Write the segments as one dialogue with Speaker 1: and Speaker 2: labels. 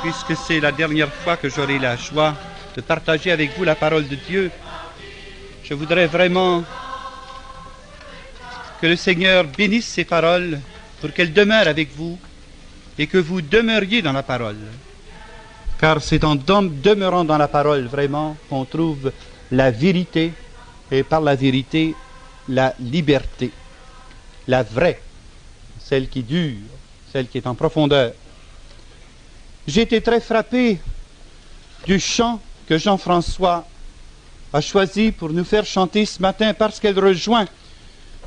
Speaker 1: puisque c'est la dernière fois que j'aurai la joie de partager avec vous la parole de Dieu, je voudrais vraiment que le Seigneur bénisse ces paroles pour qu'elles demeurent avec vous et que vous demeuriez dans la parole. Car c'est en demeurant dans la parole vraiment qu'on trouve la vérité et par la vérité la liberté, la vraie, celle qui dure, celle qui est en profondeur. J'ai été très frappé du chant que Jean-François a choisi pour nous faire chanter ce matin parce qu'elle rejoint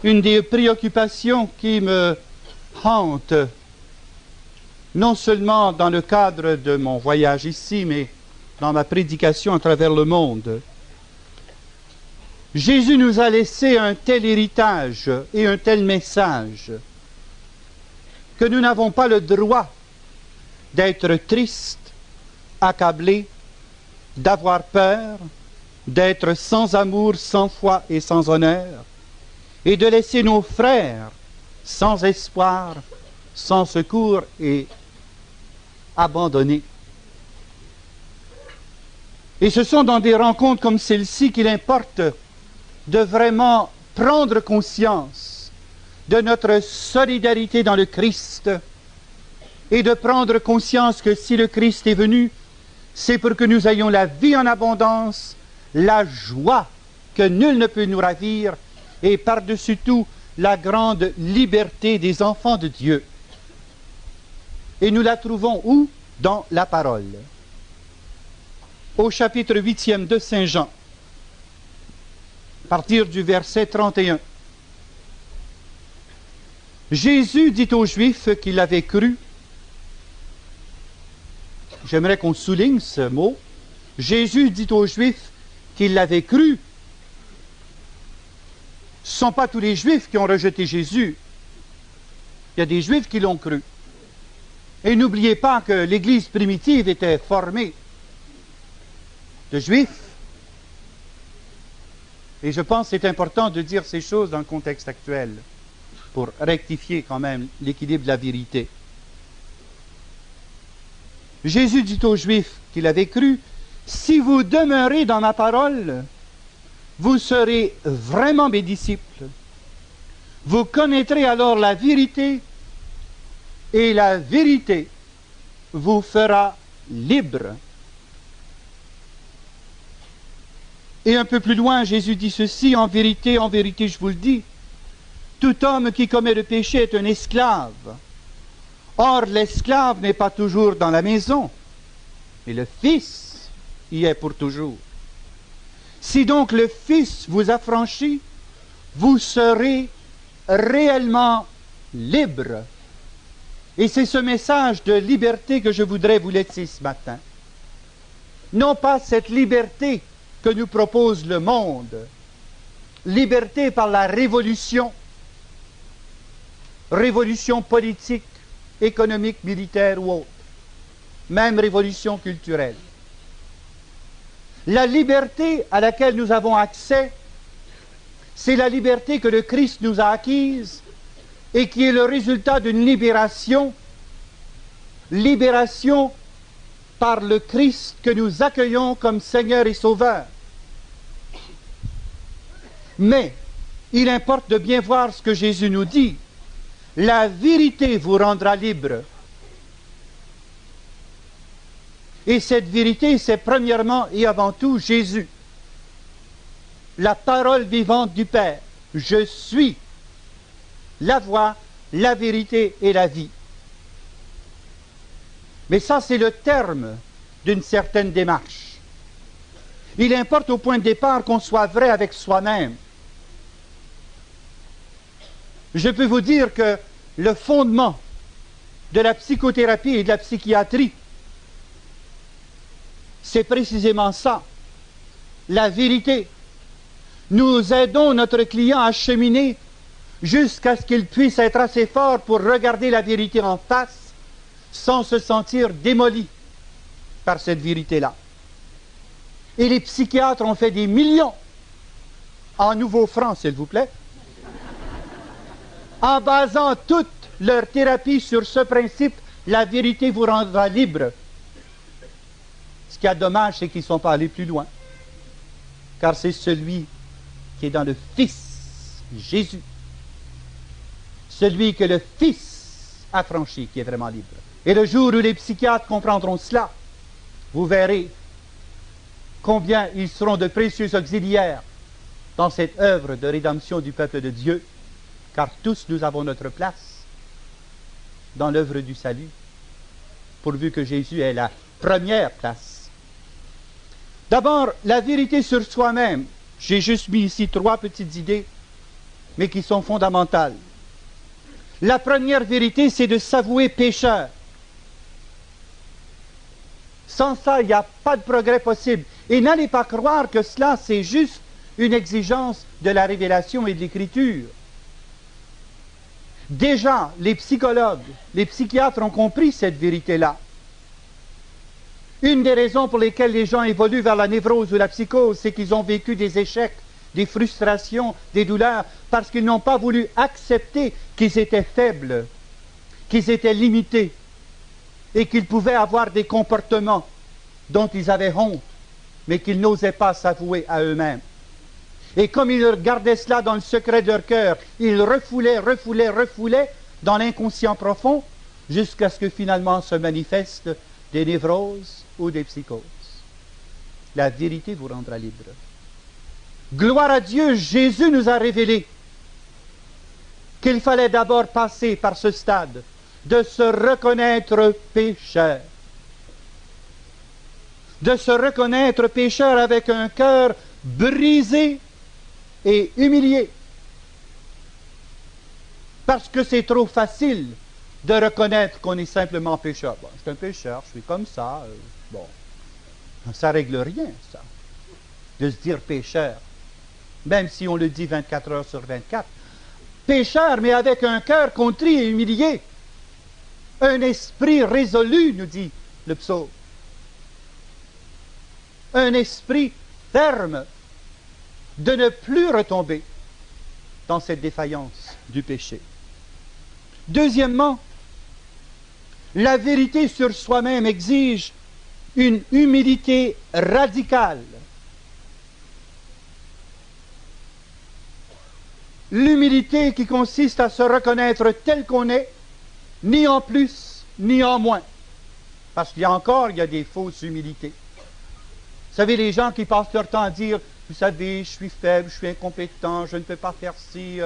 Speaker 1: une des préoccupations qui me hante, non seulement dans le cadre de mon voyage ici, mais dans ma prédication à travers le monde. Jésus nous a laissé un tel héritage et un tel message que nous n'avons pas le droit d'être tristes, accablés, d'avoir peur, d'être sans amour, sans foi et sans honneur, et de laisser nos frères sans espoir, sans secours et abandonnés. Et ce sont dans des rencontres comme celle-ci qu'il importe de vraiment prendre conscience de notre solidarité dans le Christ et de prendre conscience que si le Christ est venu, c'est pour que nous ayons la vie en abondance, la joie que nul ne peut nous ravir et par-dessus tout la grande liberté des enfants de Dieu. Et nous la trouvons où? Dans la parole. Au chapitre 8e de Saint Jean, à partir du verset 31. Jésus dit aux Juifs qu'il avait cru. J'aimerais qu'on souligne ce mot. Jésus dit aux Juifs qu'il l'avait cru. Ce ne sont pas tous les Juifs qui ont rejeté Jésus. Il y a des Juifs qui l'ont cru. Et n'oubliez pas que l'Église primitive était formée de Juifs. Et je pense que c'est important de dire ces choses dans le contexte actuel pour rectifier quand même l'équilibre de la vérité. Jésus dit aux Juifs qu'il avait cru, « Si vous demeurez dans ma parole, vous serez vraiment mes disciples. Vous connaîtrez alors la vérité, et la vérité vous fera libre. » Et un peu plus loin, Jésus dit ceci, en vérité, je vous le dis, tout homme qui commet le péché est un esclave. Or, l'esclave n'est pas toujours dans la maison, mais le Fils y est pour toujours. Si donc le Fils vous affranchit, vous serez réellement libre. Et c'est ce message de liberté que je voudrais vous laisser ce matin. Non pas cette liberté que nous propose le monde, liberté par la révolution politique, économique, militaire ou autre, même révolution culturelle. La liberté à laquelle nous avons accès, c'est la liberté que le Christ nous a acquise et qui est le résultat d'une libération par le Christ que nous accueillons comme Seigneur et Sauveur. Mais il importe de bien voir ce que Jésus nous dit. La vérité vous rendra libre. Et cette vérité, c'est premièrement et avant tout Jésus. La parole vivante du Père. Je suis la voie, la vérité et la vie. Mais ça, c'est le terme d'une certaine démarche. Il importe au point de départ qu'on soit vrai avec soi-même. Je peux vous dire que le fondement de la psychothérapie et de la psychiatrie, c'est précisément ça, la vérité. Nous aidons notre client à cheminer jusqu'à ce qu'il puisse être assez fort pour regarder la vérité en face sans se sentir démoli par cette vérité-là. Et les psychiatres ont fait des millions en nouveaux francs, s'il vous plaît, en basant toute leur thérapie sur ce principe, la vérité vous rendra libre. Ce qui est dommage, c'est qu'ils ne sont pas allés plus loin. Car c'est celui qui est dans le Fils, Jésus, celui que le Fils a franchi, qui est vraiment libre. Et le jour où les psychiatres comprendront cela, vous verrez combien ils seront de précieux auxiliaires dans cette œuvre de rédemption du peuple de Dieu, car tous nous avons notre place dans l'œuvre du salut, pourvu que Jésus ait la première place. D'abord, la vérité sur soi-même. J'ai juste mis ici 3 petites idées, mais qui sont fondamentales. La première vérité, c'est de s'avouer pécheur. Sans ça, il n'y a pas de progrès possible. Et n'allez pas croire que cela, c'est juste une exigence de la révélation et de l'Écriture. Déjà, les psychologues, les psychiatres ont compris cette vérité-là. Une des raisons pour lesquelles les gens évoluent vers la névrose ou la psychose, c'est qu'ils ont vécu des échecs, des frustrations, des douleurs, parce qu'ils n'ont pas voulu accepter qu'ils étaient faibles, qu'ils étaient limités, et qu'ils pouvaient avoir des comportements dont ils avaient honte, mais qu'ils n'osaient pas s'avouer à eux-mêmes. Et comme ils gardaient cela dans le secret de leur cœur, ils refoulaient dans l'inconscient profond, jusqu'à ce que finalement se manifestent des névroses ou des psychoses. La vérité vous rendra libre. Gloire à Dieu, Jésus nous a révélé qu'il fallait d'abord passer par ce stade de se reconnaître pécheur. De se reconnaître pécheur avec un cœur brisé et humilié. Parce que c'est trop facile de reconnaître qu'on est simplement pécheur. Bon, je suis un pécheur, je suis comme ça. Bon, ça règle rien, ça. De se dire pécheur. Même si on le dit 24 heures sur 24. Pécheur, mais avec un cœur contrit et humilié. Un esprit résolu, nous dit le psaume. Un esprit ferme de ne plus retomber dans cette défaillance du péché. Deuxièmement, la vérité sur soi-même exige une humilité radicale. L'humilité qui consiste à se reconnaître tel qu'on est, ni en plus, ni en moins. Parce qu'il y a des fausses humilités. Vous savez, les gens qui passent leur temps à dire, vous savez, je suis faible, je suis incompétent, je ne peux pas faire ci,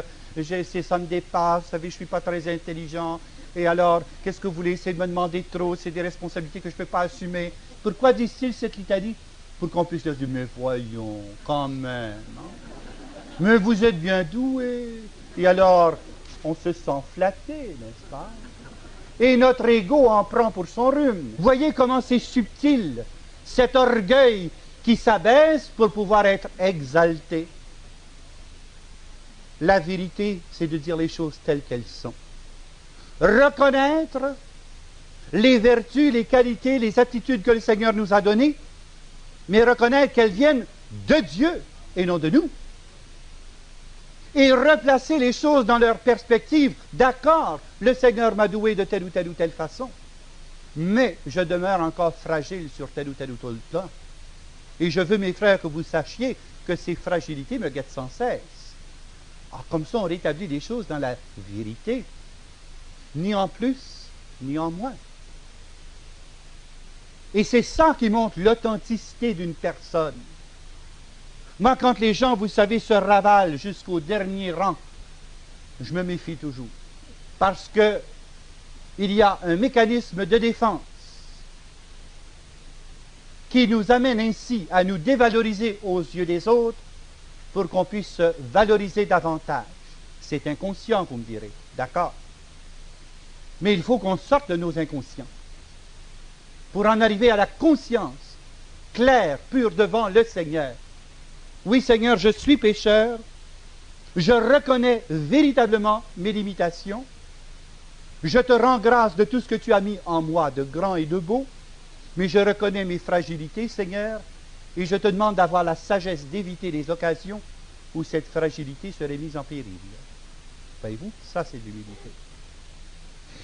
Speaker 1: ça me dépasse, vous savez, je ne suis pas très intelligent. Et alors, qu'est-ce que vous voulez? C'est de me demander trop, c'est des responsabilités que je ne peux pas assumer. Pourquoi disent-ils cette litanie? Pour qu'on puisse leur dire, mais voyons, quand même. Hein? Mais vous êtes bien doué. Et alors, on se sent flatté, n'est-ce pas? Et notre ego en prend pour son rhume. Voyez comment c'est subtil, cet orgueil qui s'abaisse pour pouvoir être exalté. La vérité, c'est de dire les choses telles qu'elles sont. Reconnaître les vertus, les qualités, les attitudes que le Seigneur nous a données, mais reconnaître qu'elles viennent de Dieu et non de nous. Et replacer les choses dans leur perspective. D'accord, le Seigneur m'a doué de telle ou telle façon, mais je demeure encore fragile sur tel ou tel plan. Et je veux, mes frères, que vous sachiez que ces fragilités me guettent sans cesse. Alors, comme ça, on rétablit les choses dans la vérité. Ni en plus, ni en moins. Et c'est ça qui montre l'authenticité d'une personne. Moi, quand les gens, vous savez, se ravalent jusqu'au dernier rang, je me méfie toujours. Parce que il y a un mécanisme de défense qui nous amène ainsi à nous dévaloriser aux yeux des autres pour qu'on puisse se valoriser davantage. C'est inconscient, vous me direz. D'accord. Mais il faut qu'on sorte de nos inconscients pour en arriver à la conscience claire, pure devant le Seigneur. Oui, Seigneur, je suis pécheur, je reconnais véritablement mes limitations, je te rends grâce de tout ce que tu as mis en moi de grand et de beau, mais je reconnais mes fragilités, Seigneur, et je te demande d'avoir la sagesse d'éviter les occasions où cette fragilité serait mise en péril. Voyez-vous, ça c'est de l'humilité.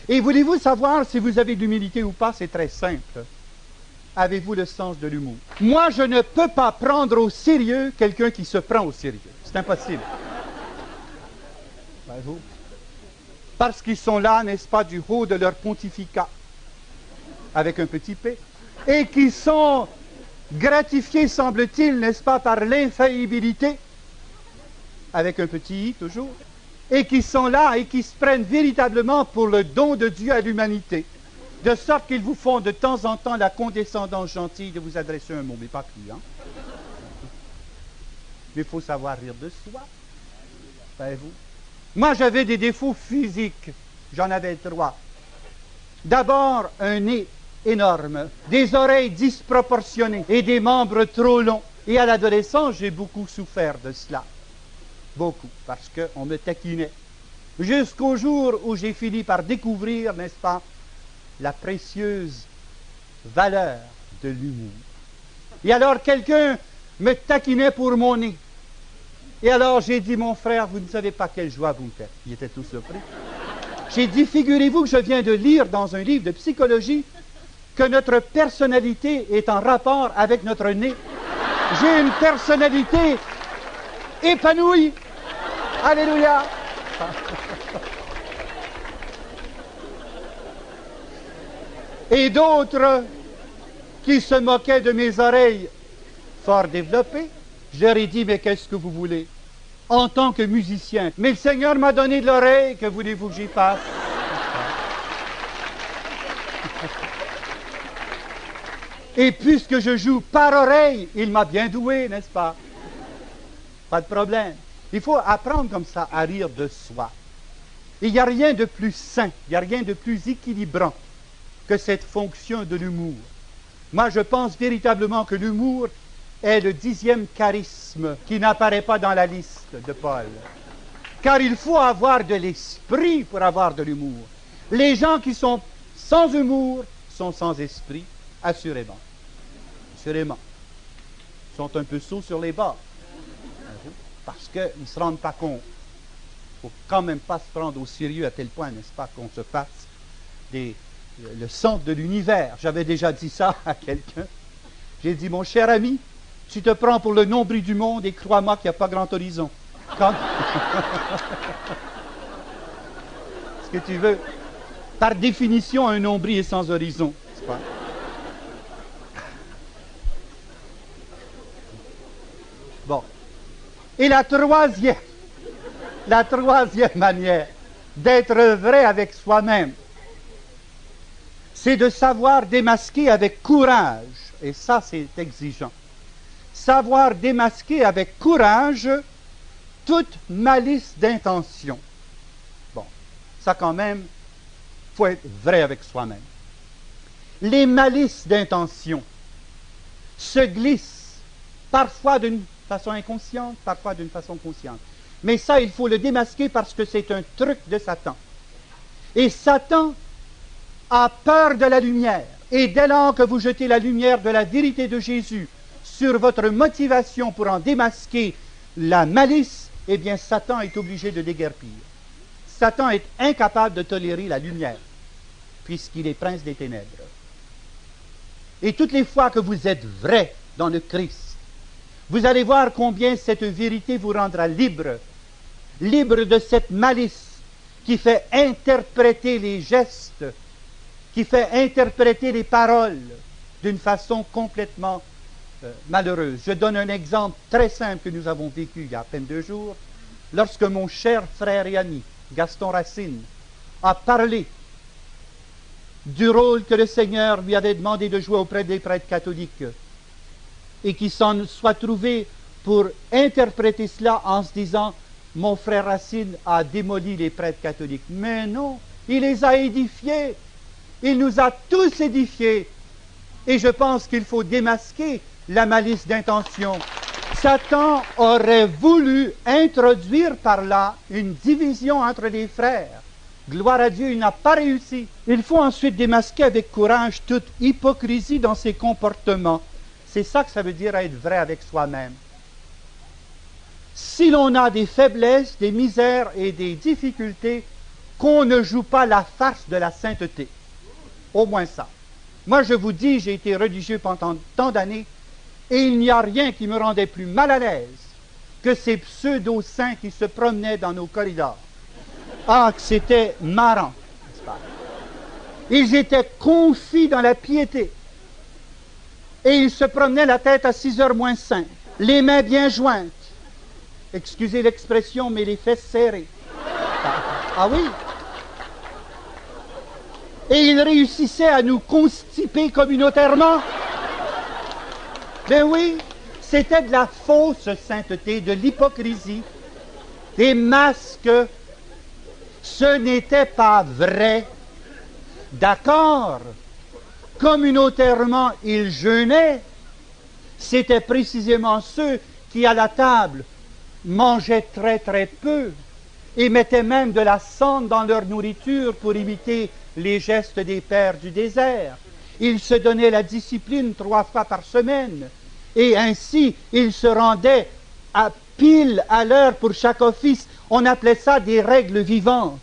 Speaker 1: Et voulez-vous savoir si vous avez de l'humilité ou pas? C'est très simple. avez-vous le sens de l'humour? Moi, je ne peux pas prendre au sérieux quelqu'un qui se prend au sérieux. C'est impossible. Voyez-vous? Parce qu'ils sont là, n'est-ce pas, du haut de leur pontificat, avec un petit P, et qui sont gratifiés, semble-t-il, n'est-ce pas, par l'infaillibilité, avec un petit I toujours, et qui sont là et qui se prennent véritablement pour le don de Dieu à l'humanité, de sorte qu'ils vous font de temps en temps la condescendance gentille de vous adresser un mot, mais pas plus, hein. Mais il faut savoir rire de soi, savez-vous. Moi, j'avais des défauts physiques, j'en avais 3. D'abord, un nez énorme, des oreilles disproportionnées et des membres trop longs. Et à l'adolescence, j'ai beaucoup souffert de cela. Beaucoup, parce qu'on me taquinait. Jusqu'au jour où j'ai fini par découvrir, n'est-ce pas, la précieuse valeur de l'humour. Et alors, quelqu'un me taquinait pour mon nez. Et alors, j'ai dit, mon frère, vous ne savez pas quelle joie vous me faites. Il était tout surpris. J'ai dit, figurez-vous que je viens de lire dans un livre de psychologie que notre personnalité est en rapport avec notre nez. J'ai une personnalité épanouie. Alléluia. Et d'autres qui se moquaient de mes oreilles fort développées, je leur ai dit, mais qu'est-ce que vous voulez? En tant que musicien. Mais le Seigneur m'a donné de l'oreille, que voulez-vous que j'y fasse? Et puisque je joue par oreille, il m'a bien doué, n'est-ce pas? Pas de problème. Il faut apprendre comme ça à rire de soi. Il n'y a rien de plus sain, il n'y a rien de plus équilibrant que cette fonction de l'humour. Moi, je pense véritablement que l'humour est le 10e charisme qui n'apparaît pas dans la liste de Paul. Car il faut avoir de l'esprit pour avoir de l'humour. Les gens qui sont sans humour sont sans esprit, assurément. Assurément. Ils sont un peu sots sur les bords. Parce qu'ils ne se rendent pas compte. Il ne faut quand même pas se prendre au sérieux à tel point, n'est-ce pas, qu'on se fasse le centre de l'univers. J'avais déjà dit ça à quelqu'un. J'ai dit, mon cher ami, tu te prends pour le nombril du monde et crois-moi qu'il n'y a pas grand horizon. Quand... Ce que tu veux. Par définition, un nombril est sans horizon. C'est pas... Bon. Et la troisième manière d'être vrai avec soi-même, c'est de savoir démasquer avec courage. Et ça, c'est exigeant. Savoir démasquer avec courage toute malice d'intention. Bon, ça quand même, il faut être vrai avec soi-même. Les malices d'intention se glissent parfois d'une façon inconsciente, parfois d'une façon consciente. Mais ça, il faut le démasquer parce que c'est un truc de Satan. Et Satan a peur de la lumière. Et dès lors que vous jetez la lumière de la vérité de Jésus sur votre motivation pour en démasquer la malice, eh bien, Satan est obligé de déguerpir. Satan est incapable de tolérer la lumière, puisqu'il est prince des ténèbres. Et toutes les fois que vous êtes vrai dans le Christ, vous allez voir combien cette vérité vous rendra libre, libre de cette malice qui fait interpréter les gestes, qui fait interpréter les paroles d'une façon complètement malheureuse. Je donne un exemple très simple que nous avons vécu il y a à peine 2 jours, lorsque mon cher frère et ami, Gaston Racine, a parlé du rôle que le Seigneur lui avait demandé de jouer auprès des prêtres catholiques, et qui s'en soit trouvé pour interpréter cela en se disant « Mon frère Racine a démoli les prêtres catholiques ». Mais non, il les a édifiés. Il nous a tous édifiés. Et je pense qu'il faut démasquer la malice d'intention. Satan aurait voulu introduire par là une division entre les frères. Gloire à Dieu, il n'a pas réussi. Il faut ensuite démasquer avec courage toute hypocrisie dans ses comportements. C'est ça que ça veut dire être vrai avec soi-même. Si l'on a des faiblesses, des misères et des difficultés, qu'on ne joue pas la farce de la sainteté. Au moins ça. Moi, je vous dis, j'ai été religieux pendant tant d'années, et il n'y a rien qui me rendait plus mal à l'aise que ces pseudo-saints qui se promenaient dans nos corridors. Ah, que c'était marrant, n'est-ce pas? Ils étaient confis dans la piété. Et ils se promenaient la tête à 6h moins 5, les mains bien jointes. Excusez l'expression, mais les fesses serrées. Ah oui? Et ils réussissaient à nous constiper communautairement. Ben oui, c'était de la fausse sainteté, de l'hypocrisie, des masques. Ce n'était pas vrai. D'accord, communautairement, ils jeûnaient. C'était précisément ceux qui, à la table, mangeaient très très peu et mettaient même de la cendre dans leur nourriture pour imiter les gestes des pères du désert. Ils se donnaient la discipline 3 fois par semaine et ainsi ils se rendaient à pile à l'heure pour chaque office. On appelait ça des règles vivantes.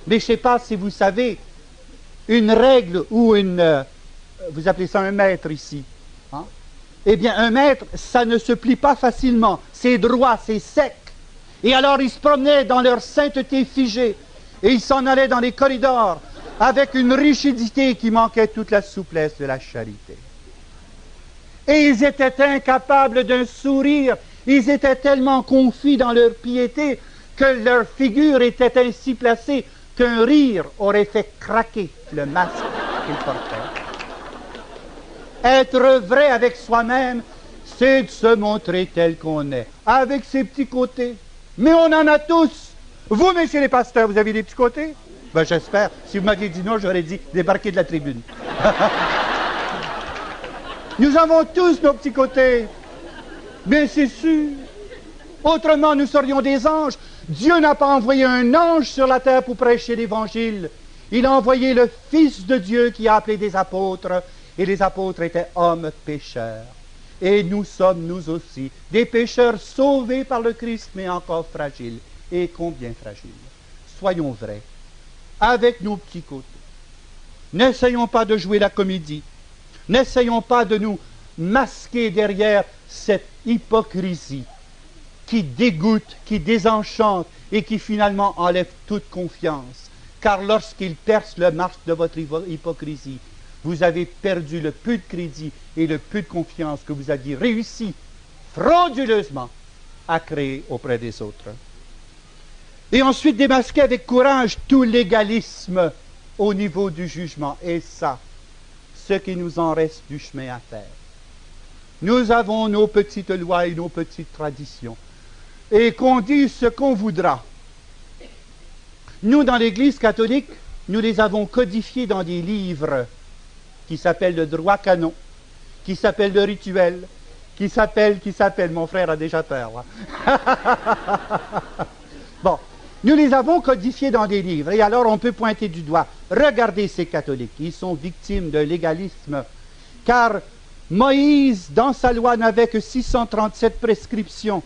Speaker 1: Mais je ne sais pas si vous savez, une règle ou vous appelez ça un mètre ici, hein? Eh bien, un mètre, ça ne se plie pas facilement. C'est droit, c'est sec. Et alors, ils se promenaient dans leur sainteté figée. Et ils s'en allaient dans les corridors avec une rigidité qui manquait toute la souplesse de la charité. Et ils étaient incapables d'un sourire. Ils étaient tellement confis dans leur piété que leur figure était ainsi placée qu'un rire aurait fait craquer le masque qu'ils portaient. Être vrai avec soi-même, c'est de se montrer tel qu'on est, avec ses petits côtés. Mais on en a tous. Vous, messieurs les pasteurs, vous avez des petits côtés? Ben, j'espère. Si vous m'aviez dit non, j'aurais dit débarquer de la tribune. Nous avons tous nos petits côtés. Bien, c'est sûr. Autrement, nous serions des anges. Dieu n'a pas envoyé un ange sur la terre pour prêcher l'Évangile. Il a envoyé le Fils de Dieu qui a appelé des apôtres. Et les apôtres étaient hommes pécheurs. Et nous sommes, nous aussi, des pécheurs sauvés par le Christ, mais encore fragiles. Et combien fragiles. Soyons vrais, avec nos petits côtés. N'essayons pas de jouer la comédie. N'essayons pas de nous masquer derrière cette hypocrisie qui dégoûte, qui désenchante et qui finalement enlève toute confiance. Car lorsqu'il perce le masque de votre hypocrisie, vous avez perdu le peu de crédit et le peu de confiance que vous aviez réussi frauduleusement à créer auprès des autres. Et ensuite démasquer avec courage tout légalisme au niveau du jugement. Et ça, ce qui nous en reste du chemin à faire. Nous avons nos petites lois et nos petites traditions. Et qu'on dise ce qu'on voudra. Nous, dans l'Église catholique, nous les avons codifiées dans des livres qui s'appelle le droit canon, qui s'appelle le rituel, qui s'appelle, mon frère a déjà peur. Bon, nous les avons codifiés dans des livres, et alors on peut pointer du doigt. Regardez ces catholiques, ils sont victimes de légalisme, car Moïse, dans sa loi, n'avait que 637 prescriptions.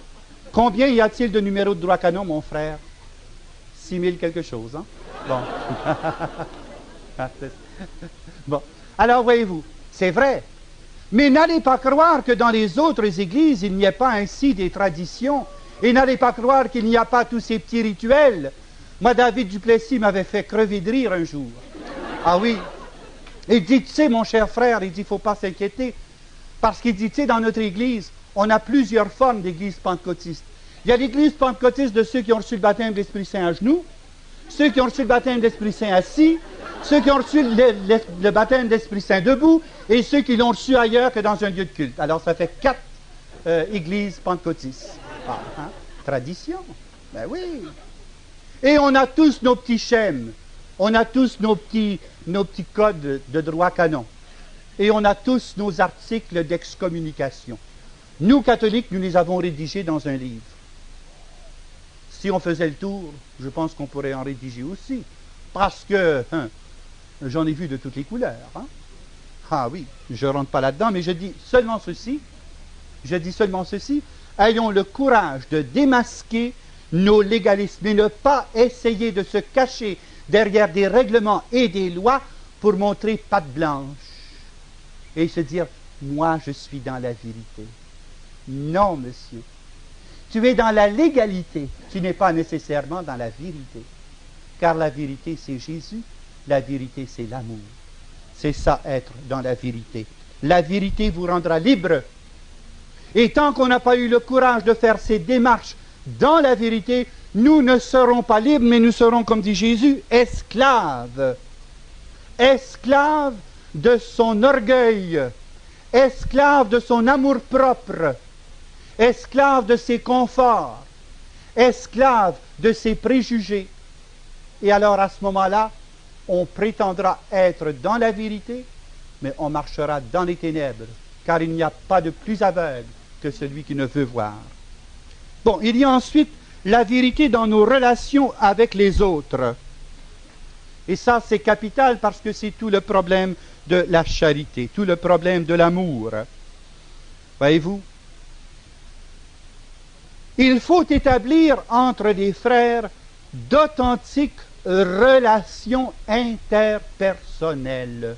Speaker 1: Combien y a-t-il de numéros de droit canon, mon frère? 6000 quelque chose, hein? Bon. Bon. Alors, voyez-vous, c'est vrai. Mais n'allez pas croire que dans les autres églises, il n'y ait pas ainsi des traditions. Et n'allez pas croire qu'il n'y a pas tous ces petits rituels. Moi, David Duplessis m'avait fait crever de rire un jour. Ah oui. Il dit, tu sais, mon cher frère, il dit, il ne faut pas s'inquiéter. Parce qu'il dit, tu sais, dans notre église, on a plusieurs formes d'église pentecôtiste. Il y a l'église pentecôtiste de ceux qui ont reçu le baptême de l'Esprit Saint à genoux, ceux qui ont reçu le baptême de l'Esprit Saint assis, ceux qui ont reçu le baptême d'Esprit Saint debout, et ceux qui l'ont reçu ailleurs que dans un lieu de culte. Alors, ça fait 4 églises pentecôtistes. Ah, hein? Tradition. Ben oui. Et on a tous nos petits schèmes. On a tous nos petits codes de droit canon. Et on a tous nos articles d'excommunication. Nous, catholiques, nous les avons rédigés dans un livre. Si on faisait le tour, je pense qu'on pourrait en rédiger aussi. Parce que, j'en ai vu de toutes les couleurs. Hein? Ah oui, je ne rentre pas là-dedans, mais je dis seulement ceci. Ayons le courage de démasquer nos légalismes et ne pas essayer de se cacher derrière des règlements et des lois pour montrer patte blanche. et se dire « moi je suis dans la vérité ». Non, monsieur. Tu es dans la légalité, tu n'es pas nécessairement dans la vérité. Car la vérité, c'est Jésus, la vérité, c'est l'amour. C'est ça, être dans la vérité. La vérité vous rendra libre. Et tant qu'on n'a pas eu le courage de faire ces démarches dans la vérité, nous ne serons pas libres, mais nous serons, comme dit Jésus, esclaves. Esclaves de son orgueil, esclaves de son amour-propre, esclaves de ses conforts, esclaves de ses préjugés. Et alors, à ce moment-là, on prétendra être dans la vérité, mais on marchera dans les ténèbres, car il n'y a pas de plus aveugle que celui qui ne veut voir. Bon, il y a ensuite la vérité dans nos relations avec les autres. Et ça, c'est capital parce que c'est tout le problème de la charité, tout le problème de l'amour. Voyez-vous? Il faut établir entre des frères d'authentiques relations interpersonnelles.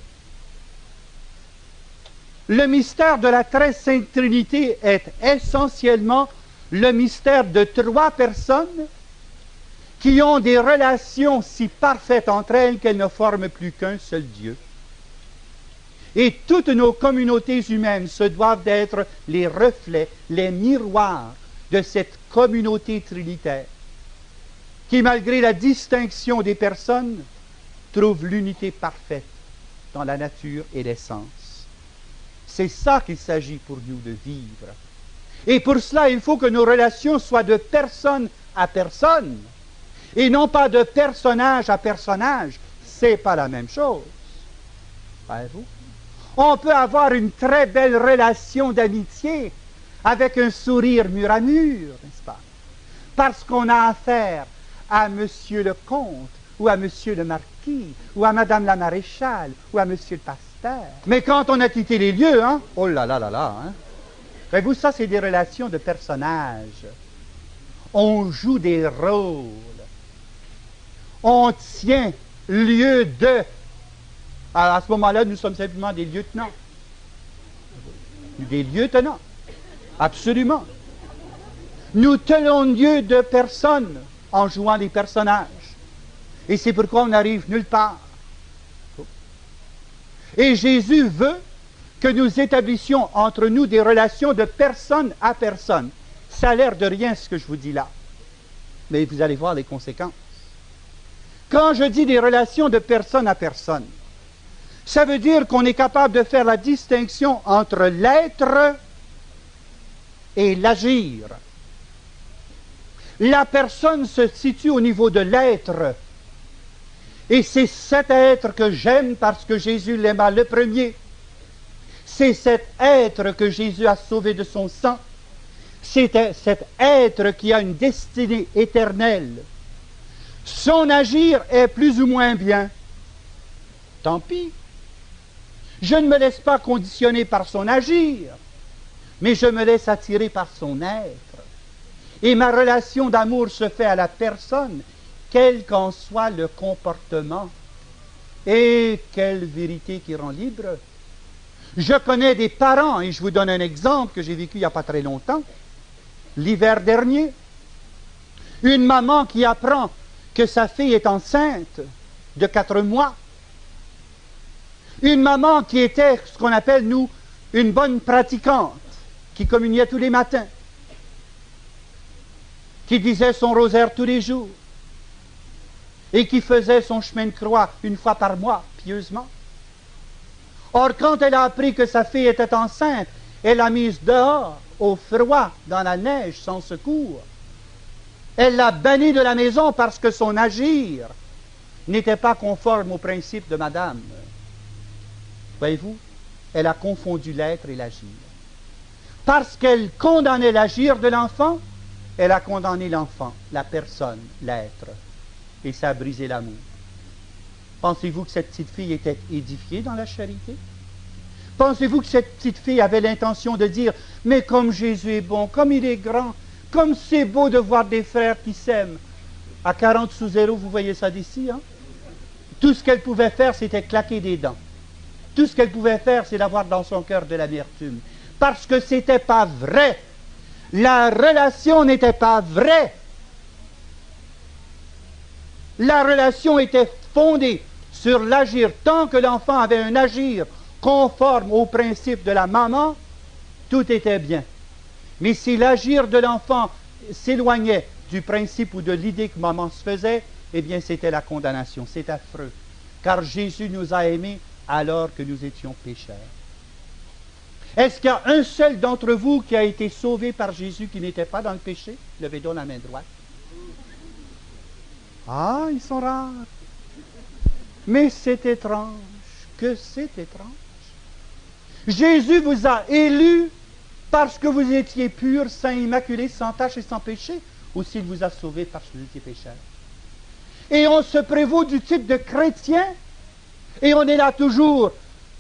Speaker 1: Le mystère de la très sainte Trinité est essentiellement le mystère de trois personnes qui ont des relations si parfaites entre elles qu'elles ne forment plus qu'un seul Dieu. Et toutes nos communautés humaines se doivent d'être les reflets, les miroirs de cette communauté trinitaire, qui, malgré la distinction des personnes, trouve l'unité parfaite dans la nature et l'essence. C'est ça qu'il s'agit pour nous de vivre. Et pour cela, il faut que nos relations soient de personne à personne, et non pas de personnage à personnage. C'est pas la même chose. Voyez-vous? On peut avoir une très belle relation d'amitié avec un sourire mur à mur, n'est-ce pas? Parce qu'on a affaire à monsieur le comte, ou à monsieur le marquis, ou à madame la maréchale, ou à monsieur le pasteur. Mais quand on a quitté les lieux, hein, oh là là là là, hein, voyez-vous, ça c'est des relations de personnages. On joue des rôles. On tient lieu de. Alors, à ce moment-là, nous sommes simplement des lieutenants. Des lieutenants. Absolument. Nous tenons lieu de personnes en jouant des personnages. Et c'est pourquoi on n'arrive nulle part. Et Jésus veut que nous établissions entre nous des relations de personne à personne. Ça a l'air de rien ce que je vous dis là. Mais vous allez voir les conséquences. Quand je dis des relations de personne à personne, ça veut dire qu'on est capable de faire la distinction entre l'être et l'agir. La personne se situe au niveau de l'être. Et c'est cet être que j'aime parce que Jésus l'aima le premier. C'est cet être que Jésus a sauvé de son sang. C'est cet être qui a une destinée éternelle. Son agir est plus ou moins bien. Tant pis. Je ne me laisse pas conditionner par son agir, mais je me laisse attirer par son être. Et ma relation d'amour se fait à la personne, quel qu'en soit le comportement. Et quelle vérité qui rend libre. Je connais des parents, et je vous donne un exemple que j'ai vécu il n'y a pas très longtemps, l'hiver dernier. Une maman qui apprend que sa fille est enceinte de 4 mois. Une maman qui était ce qu'on appelle, nous, une bonne pratiquante, qui communiait tous les matins, qui disait son rosaire tous les jours, et qui faisait son chemin de croix une fois par mois, pieusement. Or, quand elle a appris que sa fille était enceinte, elle l'a mise dehors, au froid, dans la neige, sans secours. Elle l'a bannie de la maison parce que son agir n'était pas conforme aux principes de madame. Voyez-vous, elle a confondu l'être et l'agir. Parce qu'elle condamnait l'agir de l'enfant, elle a condamné l'enfant, la personne, l'être. Et ça a brisé l'amour. Pensez-vous que cette petite fille était édifiée dans la charité? Pensez-vous que cette petite fille avait l'intention de dire « Mais comme Jésus est bon, comme il est grand, comme c'est beau de voir des frères qui s'aiment. » À 40 sous 0, vous voyez ça d'ici, hein? Tout ce qu'elle pouvait faire, c'était claquer des dents. Tout ce qu'elle pouvait faire, c'est d'avoir dans son cœur de l'amertume. Parce que c'était pas vrai. La relation n'était pas vraie. La relation était fondée sur l'agir. Tant que l'enfant avait un agir conforme au principe de la maman, tout était bien. Mais si l'agir de l'enfant s'éloignait du principe ou de l'idée que maman se faisait, eh bien c'était la condamnation. C'est affreux. Car Jésus nous a aimés alors que nous étions pécheurs. Est-ce qu'il y a un seul d'entre vous qui a été sauvé par Jésus qui n'était pas dans le péché? Levez donc la main droite. Ah, ils sont rares. Mais c'est étrange. Que c'est étrange. Jésus vous a élus parce que vous étiez purs, saints, immaculés, sans tache et sans péché, ou s'il vous a sauvés parce que vous étiez pécheurs. Et on se prévaut du type de chrétien, et on est là toujours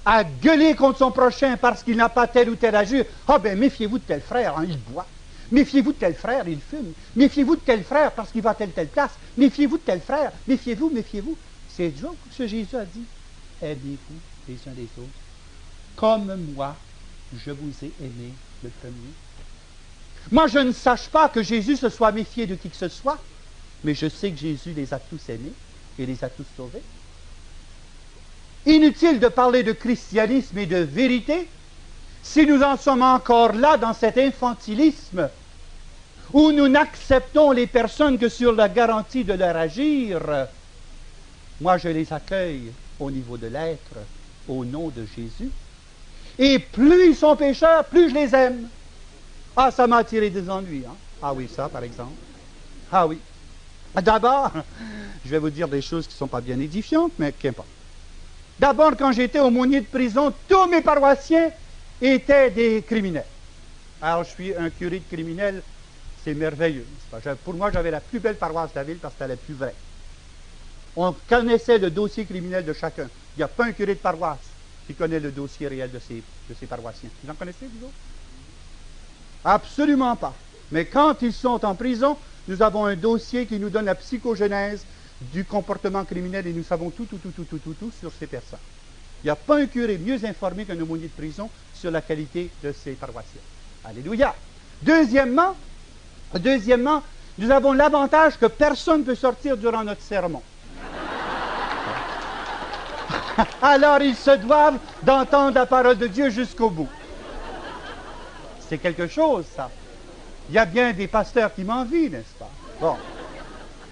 Speaker 1: à gueuler contre son prochain parce qu'il n'a pas tel ou tel agir. Ah ben méfiez-vous de tel frère, hein, il boit. Méfiez-vous de tel frère, il fume. Méfiez-vous de tel frère parce qu'il va à telle place. Méfiez-vous de tel frère. Méfiez-vous, méfiez-vous. C'est donc ce que Jésus a dit. Aimez-vous les uns les autres. Comme moi, je vous ai aimé le premier. Moi, je ne sache pas que Jésus se soit méfié de qui que ce soit, mais je sais que Jésus les a tous aimés et les a tous sauvés. Inutile de parler de christianisme et de vérité si nous en sommes encore là dans cet infantilisme où nous n'acceptons les personnes que sur la garantie de leur agir. Moi, je les accueille au niveau de l'être, au nom de Jésus. Et plus ils sont pécheurs, plus je les aime. Ah, ça m'a attiré des ennuis. Hein? Ah oui, ça, par exemple. Ah oui. D'abord, je vais vous dire des choses qui ne sont pas bien édifiantes, mais qu'importe. D'abord, quand j'étais aumônier de prison, tous mes paroissiens étaient des criminels. Alors, je suis un curé de criminels, c'est merveilleux. Pour moi, j'avais la plus belle paroisse de la ville parce que c'était la plus vraie. On connaissait le dossier criminel de chacun. Il n'y a pas un curé de paroisse qui connaît le dossier réel de ses paroissiens. Vous en connaissez, vous autres? Absolument pas. Mais quand ils sont en prison, nous avons un dossier qui nous donne la psychogenèse du comportement criminel et nous savons tout sur ces personnes. Il n'y a pas un curé mieux informé qu'un aumônier de prison sur la qualité de ses paroissiens. Alléluia. Deuxièmement, nous avons l'avantage que personne ne peut sortir durant notre sermon. Alors ils se doivent d'entendre la parole de Dieu jusqu'au bout. C'est quelque chose, ça. Il y a bien des pasteurs qui m'envient, n'est-ce pas? Bon.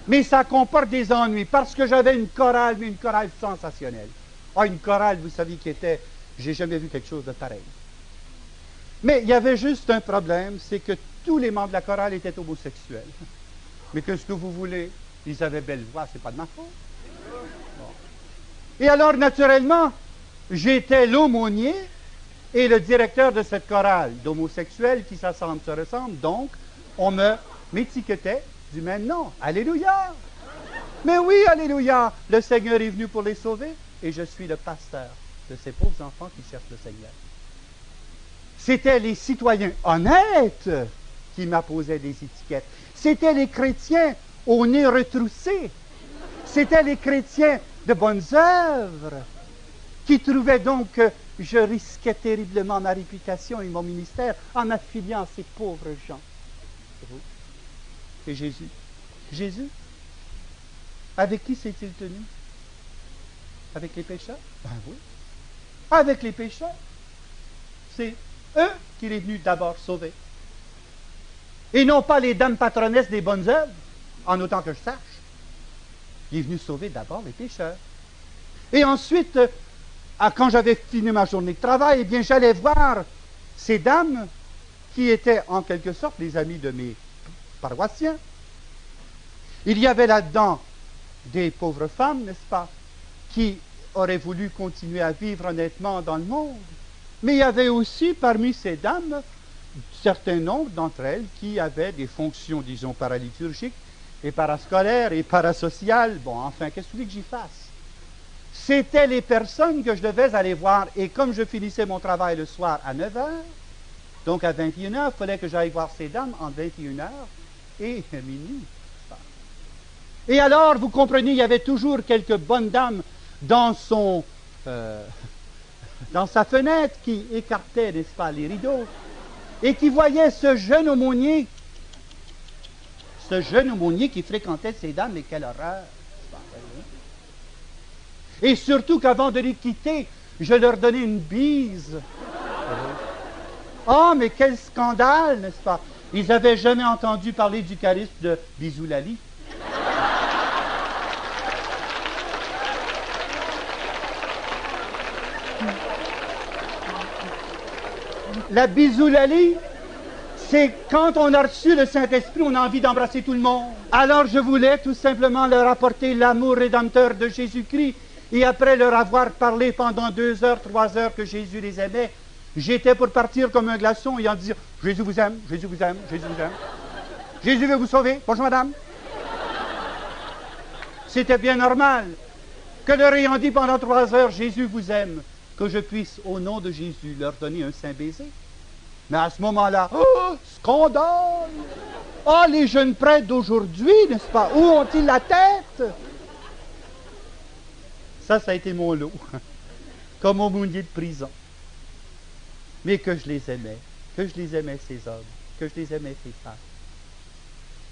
Speaker 1: Mais ça comporte des ennuis, parce que j'avais une chorale, mais une chorale sensationnelle. Ah, une chorale, vous savez, qui était... J'ai jamais vu quelque chose de pareil. Mais il y avait juste un problème, c'est que tous les membres de la chorale étaient homosexuels. Mais qu'est-ce que vous voulez? Ils avaient belle voix, c'est pas de ma faute. Bon. Et alors, naturellement, j'étais l'aumônier et le directeur de cette chorale d'homosexuels qui se ressemblent, donc on m'étiquetait du même nom. Alléluia! Mais oui, alléluia! Le Seigneur est venu pour les sauver et je suis le pasteur de ces pauvres enfants qui cherchent le Seigneur. C'était les citoyens honnêtes qui m'apposaient des étiquettes. C'était les chrétiens au nez retroussé. C'était les chrétiens de bonnes œuvres qui trouvaient donc que je risquais terriblement ma réputation et mon ministère en m'affiliant à ces pauvres gens. Et Jésus, avec qui s'est-il tenu? Avec les pécheurs? Ben oui. Avec les pécheurs. C'est eux qu'il est venu d'abord sauver. Et non pas les dames patronesses des bonnes œuvres, en autant que je sache. Il est venu sauver d'abord les pécheurs. Et ensuite, quand j'avais fini ma journée de travail, eh bien, j'allais voir ces dames qui étaient en quelque sorte les amis de mes paroissiens. Il y avait là-dedans des pauvres femmes, n'est-ce pas, qui auraient voulu continuer à vivre honnêtement dans le monde. Mais il y avait aussi parmi ces dames un certain nombre d'entre elles qui avaient des fonctions, disons, paraliturgiques et parascolaires et parasociales. Bon, enfin, qu'est-ce que vous voulez que j'y fasse? C'était les personnes que je devais aller voir. Et comme je finissais mon travail le soir à 9 h, donc à 21 h, il fallait que j'aille voir ces dames entre 21 h et minuit. Et alors, vous comprenez, il y avait toujours quelques bonnes dames dans son dans sa fenêtre qui écartait, n'est-ce pas, les rideaux, et qui voyait ce jeune aumônier qui fréquentait ces dames, mais quelle horreur! Et surtout qu'avant de les quitter, je leur donnais une bise. Oh, mais quel scandale, n'est-ce pas? Ils n'avaient jamais entendu parler du charisme de Bisoulali. La Bisoulali, c'est quand on a reçu le Saint-Esprit, on a envie d'embrasser tout le monde. Alors je voulais tout simplement leur apporter l'amour rédempteur de Jésus-Christ. Et après leur avoir parlé pendant 2 heures, 3 heures que Jésus les aimait, j'étais pour partir comme un glaçon et en dire « Jésus vous aime, Jésus vous aime, Jésus vous aime. Jésus veut vous sauver. Bonjour madame. » C'était bien normal que leur ayant dit pendant 3 heures « Jésus vous aime », que je puisse, au nom de Jésus, leur donner un saint baiser. Mais à ce moment-là, oh, scandale! Oh, les jeunes prêtres d'aujourd'hui, n'est-ce pas? Où ont-ils la tête? Ça a été mon lot, comme aumônier de prison. Mais que je les aimais, ces hommes, que je les aimais, ces femmes.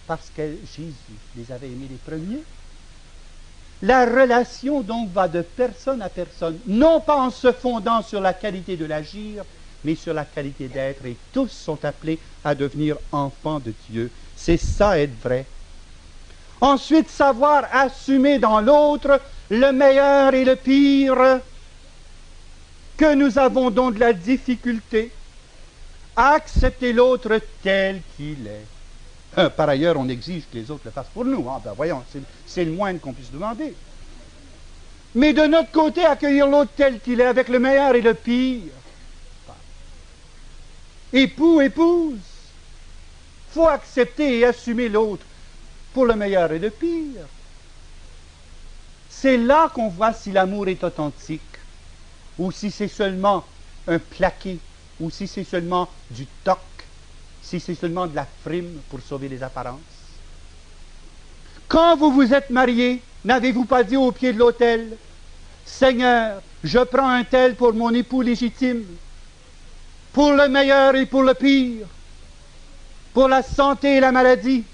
Speaker 1: Parce que Jésus les avait aimés les premiers. La relation donc va de personne à personne, non pas en se fondant sur la qualité de l'agir, mais sur la qualité d'être, et tous sont appelés à devenir enfants de Dieu. C'est ça être vrai. Ensuite, savoir assumer dans l'autre le meilleur et le pire, que nous avons donc de la difficulté à accepter l'autre tel qu'il est. Par ailleurs, on exige que les autres le fassent pour nous. Ah ben voyons, c'est le moindre qu'on puisse demander. Mais de notre côté, accueillir l'autre tel qu'il est, avec le meilleur et le pire. Époux, épouse, faut accepter et assumer l'autre pour le meilleur et le pire. C'est là qu'on voit si l'amour est authentique, ou si c'est seulement un plaqué, ou si c'est seulement du toc, si c'est seulement de la frime pour sauver les apparences. Quand vous vous êtes mariés, n'avez-vous pas dit au pied de l'autel, « Seigneur, je prends un tel pour mon époux légitime, pour le meilleur et pour le pire, pour la santé et la maladie,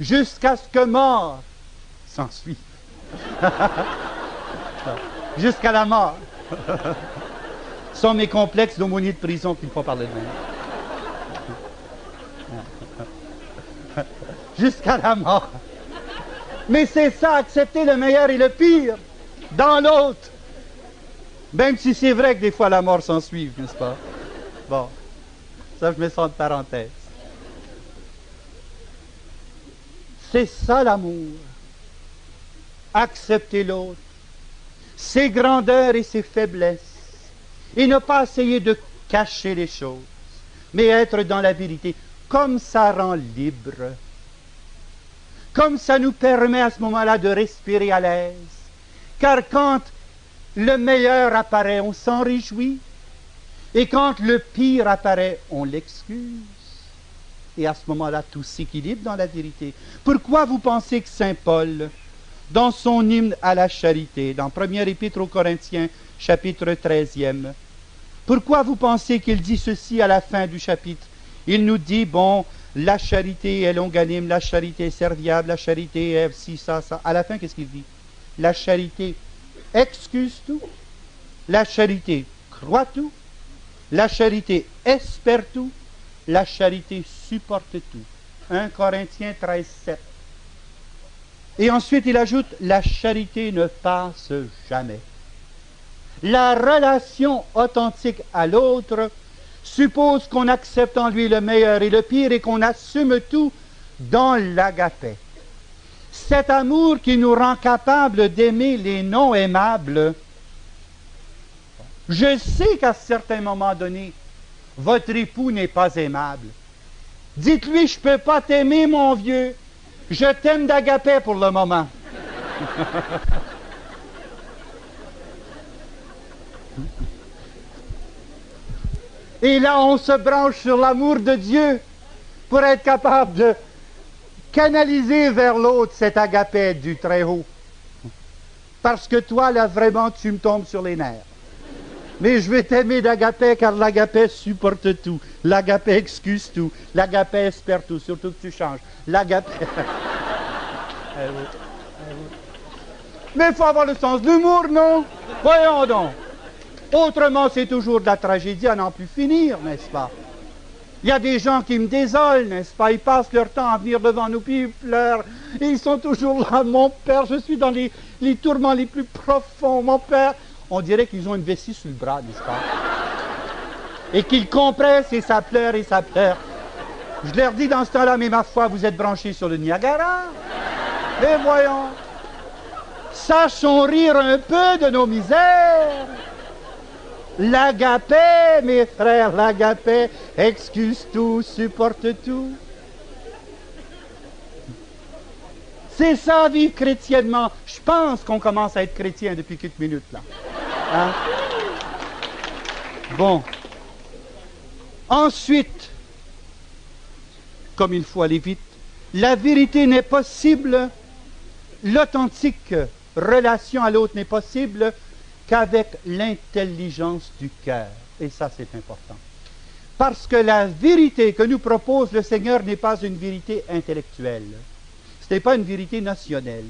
Speaker 1: jusqu'à ce que mort s'ensuive. » Jusqu'à la mort. Ce sont mes complexes d'aumônier de prison qui me font parler de moi. Jusqu'à la mort. Mais c'est ça, accepter le meilleur et le pire dans l'autre. Même si c'est vrai que des fois la mort s'ensuit, n'est-ce pas? Bon, ça je mets ça en parenthèse. C'est ça l'amour. Accepter l'autre, ses grandeurs et ses faiblesses, et ne pas essayer de cacher les choses, mais être dans la vérité, comme ça rend libre, comme ça nous permet à ce moment-là de respirer à l'aise, car quand le meilleur apparaît, on s'en réjouit, et quand le pire apparaît, on l'excuse, et à ce moment-là, tout s'équilibre dans la vérité. Pourquoi vous pensez que Saint Paul, dans son hymne à la charité, dans 1er Épître aux Corinthiens, chapitre 13e, pourquoi vous pensez qu'il dit ceci à la fin du chapitre? Il nous dit, bon, la charité est longanime, la charité est serviable, la charité est ci, ça, ça. À la fin, qu'est-ce qu'il dit? La charité excuse tout, la charité croit tout, la charité espère tout, la charité supporte tout. 1 Corinthiens 13, 7. Et ensuite, il ajoute, la charité ne passe jamais. La relation authentique à l'autre suppose qu'on accepte en lui le meilleur et le pire et qu'on assume tout dans l'agapé. Cet amour qui nous rend capables d'aimer les non aimables. Je sais qu'à certains moments donnés, votre époux n'est pas aimable. Dites-lui, je ne peux pas t'aimer, mon vieux. Je t'aime d'agapé pour le moment. Et là, on se branche sur l'amour de Dieu pour être capable de canaliser vers l'autre cet agapé du Très-Haut. Parce que toi, là, vraiment, tu me tombes sur les nerfs. Mais je vais t'aimer d'agapé, car l'agapé supporte tout. L'agapé excuse tout. L'agapé espère tout, surtout que tu changes. L'agapé... Mais il faut avoir le sens de l'humour, non? Voyons donc. Autrement, c'est toujours de la tragédie à n'en plus finir, n'est-ce pas? Il y a des gens qui me désolent, n'est-ce pas? Ils passent leur temps à venir devant nous, puis ils pleurent. Et ils sont toujours là. Mon père, je suis dans les tourments les plus profonds. Mon père, on dirait qu'ils ont une vessie sur le bras, n'est-ce pas? Et qu'ils compressent, et ça pleure, et ça pleure. Je leur dis dans ce temps-là, mais ma foi, vous êtes branchés sur le Niagara. Et voyons. Sachons rire un peu de nos misères. L'agapé, mes frères, l'agapé excuse tout, supporte tout. C'est ça, vivre chrétiennement. Je pense qu'on commence à être chrétien depuis quelques minutes, là. Hein? Bon. Ensuite, comme il faut aller vite, la vérité n'est possible, l'authentique relation à l'autre n'est possible qu'avec l'intelligence du cœur. Et ça, c'est important. Parce que la vérité que nous propose le Seigneur n'est pas une vérité intellectuelle. Ce n'est pas une vérité notionnelle.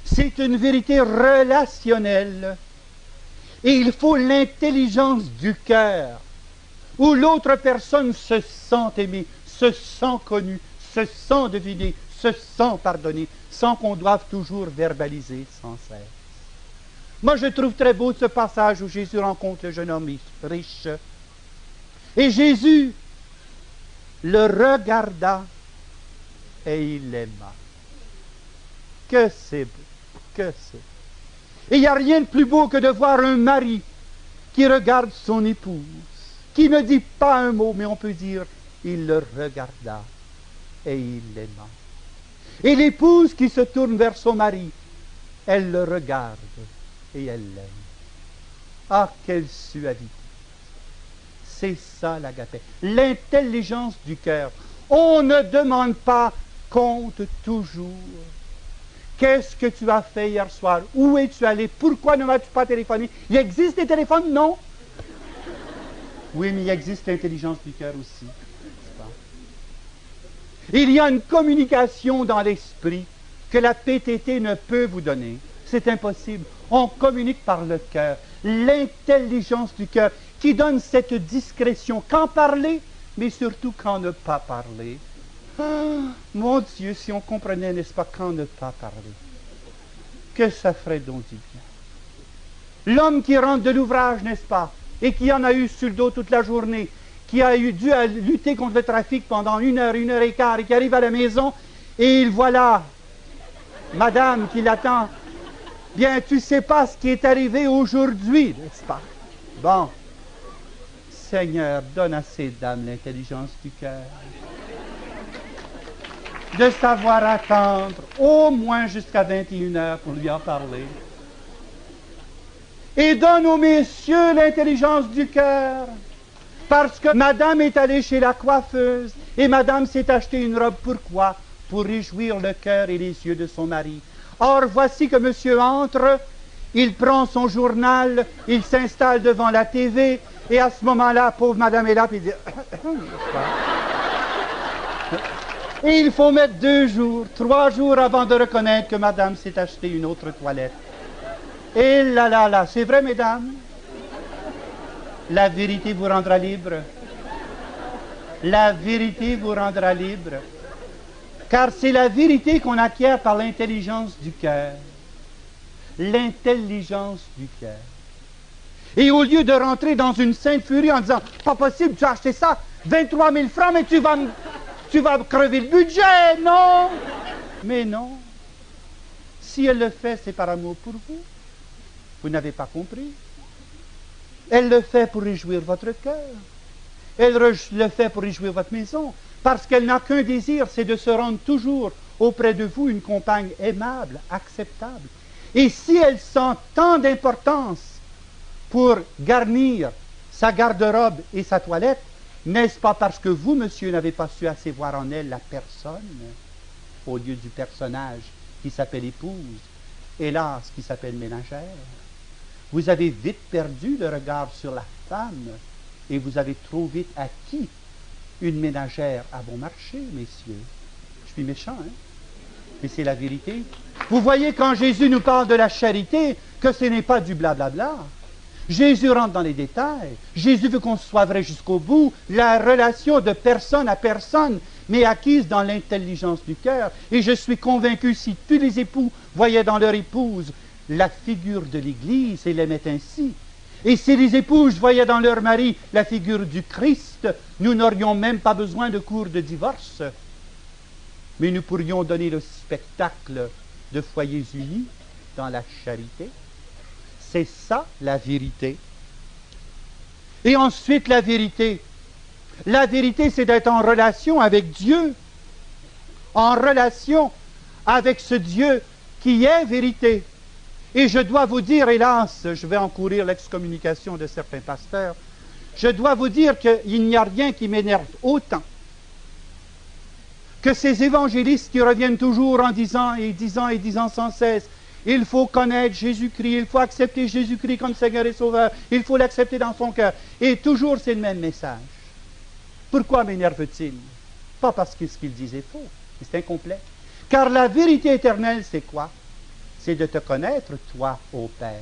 Speaker 1: C'est une vérité relationnelle. Et il faut l'intelligence du cœur, où l'autre personne se sent aimée, se sent connue, se sent devinée, se sent pardonnée, sans qu'on doive toujours verbaliser sans cesse. Moi, je trouve très beau ce passage où Jésus rencontre le jeune homme riche. Et Jésus le regarda et il l'aima. Que c'est beau, que c'est beau. Et il n'y a rien de plus beau que de voir un mari qui regarde son épouse, qui ne dit pas un mot, mais on peut dire, il le regarda et il l'aima. Et l'épouse qui se tourne vers son mari, elle le regarde et elle l'aime. Ah, quelle suavité! C'est ça l'agapé, l'intelligence du cœur. On ne demande pas compte toujours. Qu'est-ce que tu as fait hier soir? Où es-tu allé? Pourquoi ne m'as-tu pas téléphoné? Il existe des téléphones? Non. Oui, mais il existe l'intelligence du cœur aussi. N'est-ce pas? Il y a une communication dans l'esprit que la PTT ne peut vous donner. C'est impossible. On communique par le cœur. L'intelligence du cœur qui donne cette discrétion. Quand parler, mais surtout quand ne pas parler. Ah, mon Dieu, si on comprenait, n'est-ce pas, quand ne pas parler. Que ça ferait donc du bien. L'homme qui rentre de l'ouvrage, n'est-ce pas, et qui en a eu sur le dos toute la journée, qui a dû lutter contre le trafic pendant 1 heure et quart, et qui arrive à la maison, et il voit là madame qui l'attend. Bien, tu ne sais pas ce qui est arrivé aujourd'hui, n'est-ce pas? Bon. Seigneur, donne à ces dames l'intelligence du cœur. De savoir attendre au moins jusqu'à 21 heures pour lui en parler. Et donne aux messieurs l'intelligence du cœur. Parce que madame est allée chez la coiffeuse et madame s'est acheté une robe. Pourquoi? Pour réjouir le cœur et les yeux de son mari. Or, voici que monsieur entre, il prend son journal, il s'installe devant la TV, et à ce moment-là, pauvre madame est là, puis il dit... Et il faut mettre 2 jours, 3 jours avant de reconnaître que madame s'est acheté une autre toilette. Et là, c'est vrai, mesdames? La vérité vous rendra libre. La vérité vous rendra libre. Car c'est la vérité qu'on acquiert par l'intelligence du cœur. L'intelligence du cœur. Et au lieu de rentrer dans une sainte furie en disant « Pas possible, tu as acheté ça, 23 000 francs, mais tu vas crever le budget, non !» Mais non. Si elle le fait, c'est par amour pour vous. Vous n'avez pas compris. Elle le fait pour réjouir votre cœur. Elle le fait pour réjouir votre maison. Parce qu'elle n'a qu'un désir, c'est de se rendre toujours auprès de vous une compagne aimable, acceptable. Et si elle sent tant d'importance pour garnir sa garde-robe et sa toilette, n'est-ce pas parce que vous, monsieur, n'avez pas su assez voir en elle la personne, au lieu du personnage qui s'appelle épouse, hélas, qui s'appelle ménagère? Vous avez vite perdu le regard sur la femme et vous avez trop vite acquis une ménagère à bon marché, messieurs. Je suis méchant, hein? Mais c'est la vérité. Vous voyez, quand Jésus nous parle de la charité, que ce n'est pas du blablabla. Jésus rentre dans les détails. Jésus veut qu'on soit vrai jusqu'au bout. La relation de personne à personne, mais acquise dans l'intelligence du cœur. Et je suis convaincu, si tous les époux voyaient dans leur épouse la figure de l'Église et l'aimaient ainsi, et si les épouses voyaient dans leur mari la figure du Christ, nous n'aurions même pas besoin de cours de divorce. Mais nous pourrions donner le spectacle de foyers unis dans la charité. C'est ça, la vérité. Et ensuite, la vérité. La vérité, c'est d'être en relation avec Dieu. En relation avec ce Dieu qui est vérité. Et je dois vous dire, hélas, je vais encourir l'excommunication de certains pasteurs, je dois vous dire qu'il n'y a rien qui m'énerve autant que ces évangélistes qui reviennent toujours en disant et disant et disant sans cesse, il faut connaître Jésus-Christ, il faut accepter Jésus-Christ comme Seigneur et Sauveur, il faut l'accepter dans son cœur. Et toujours c'est le même message. Pourquoi m'énerve-t-il? Pas parce que ce qu'il disent est faux, mais c'est incomplet. Car la vérité éternelle, c'est quoi? C'est de te connaître, toi, ô Père.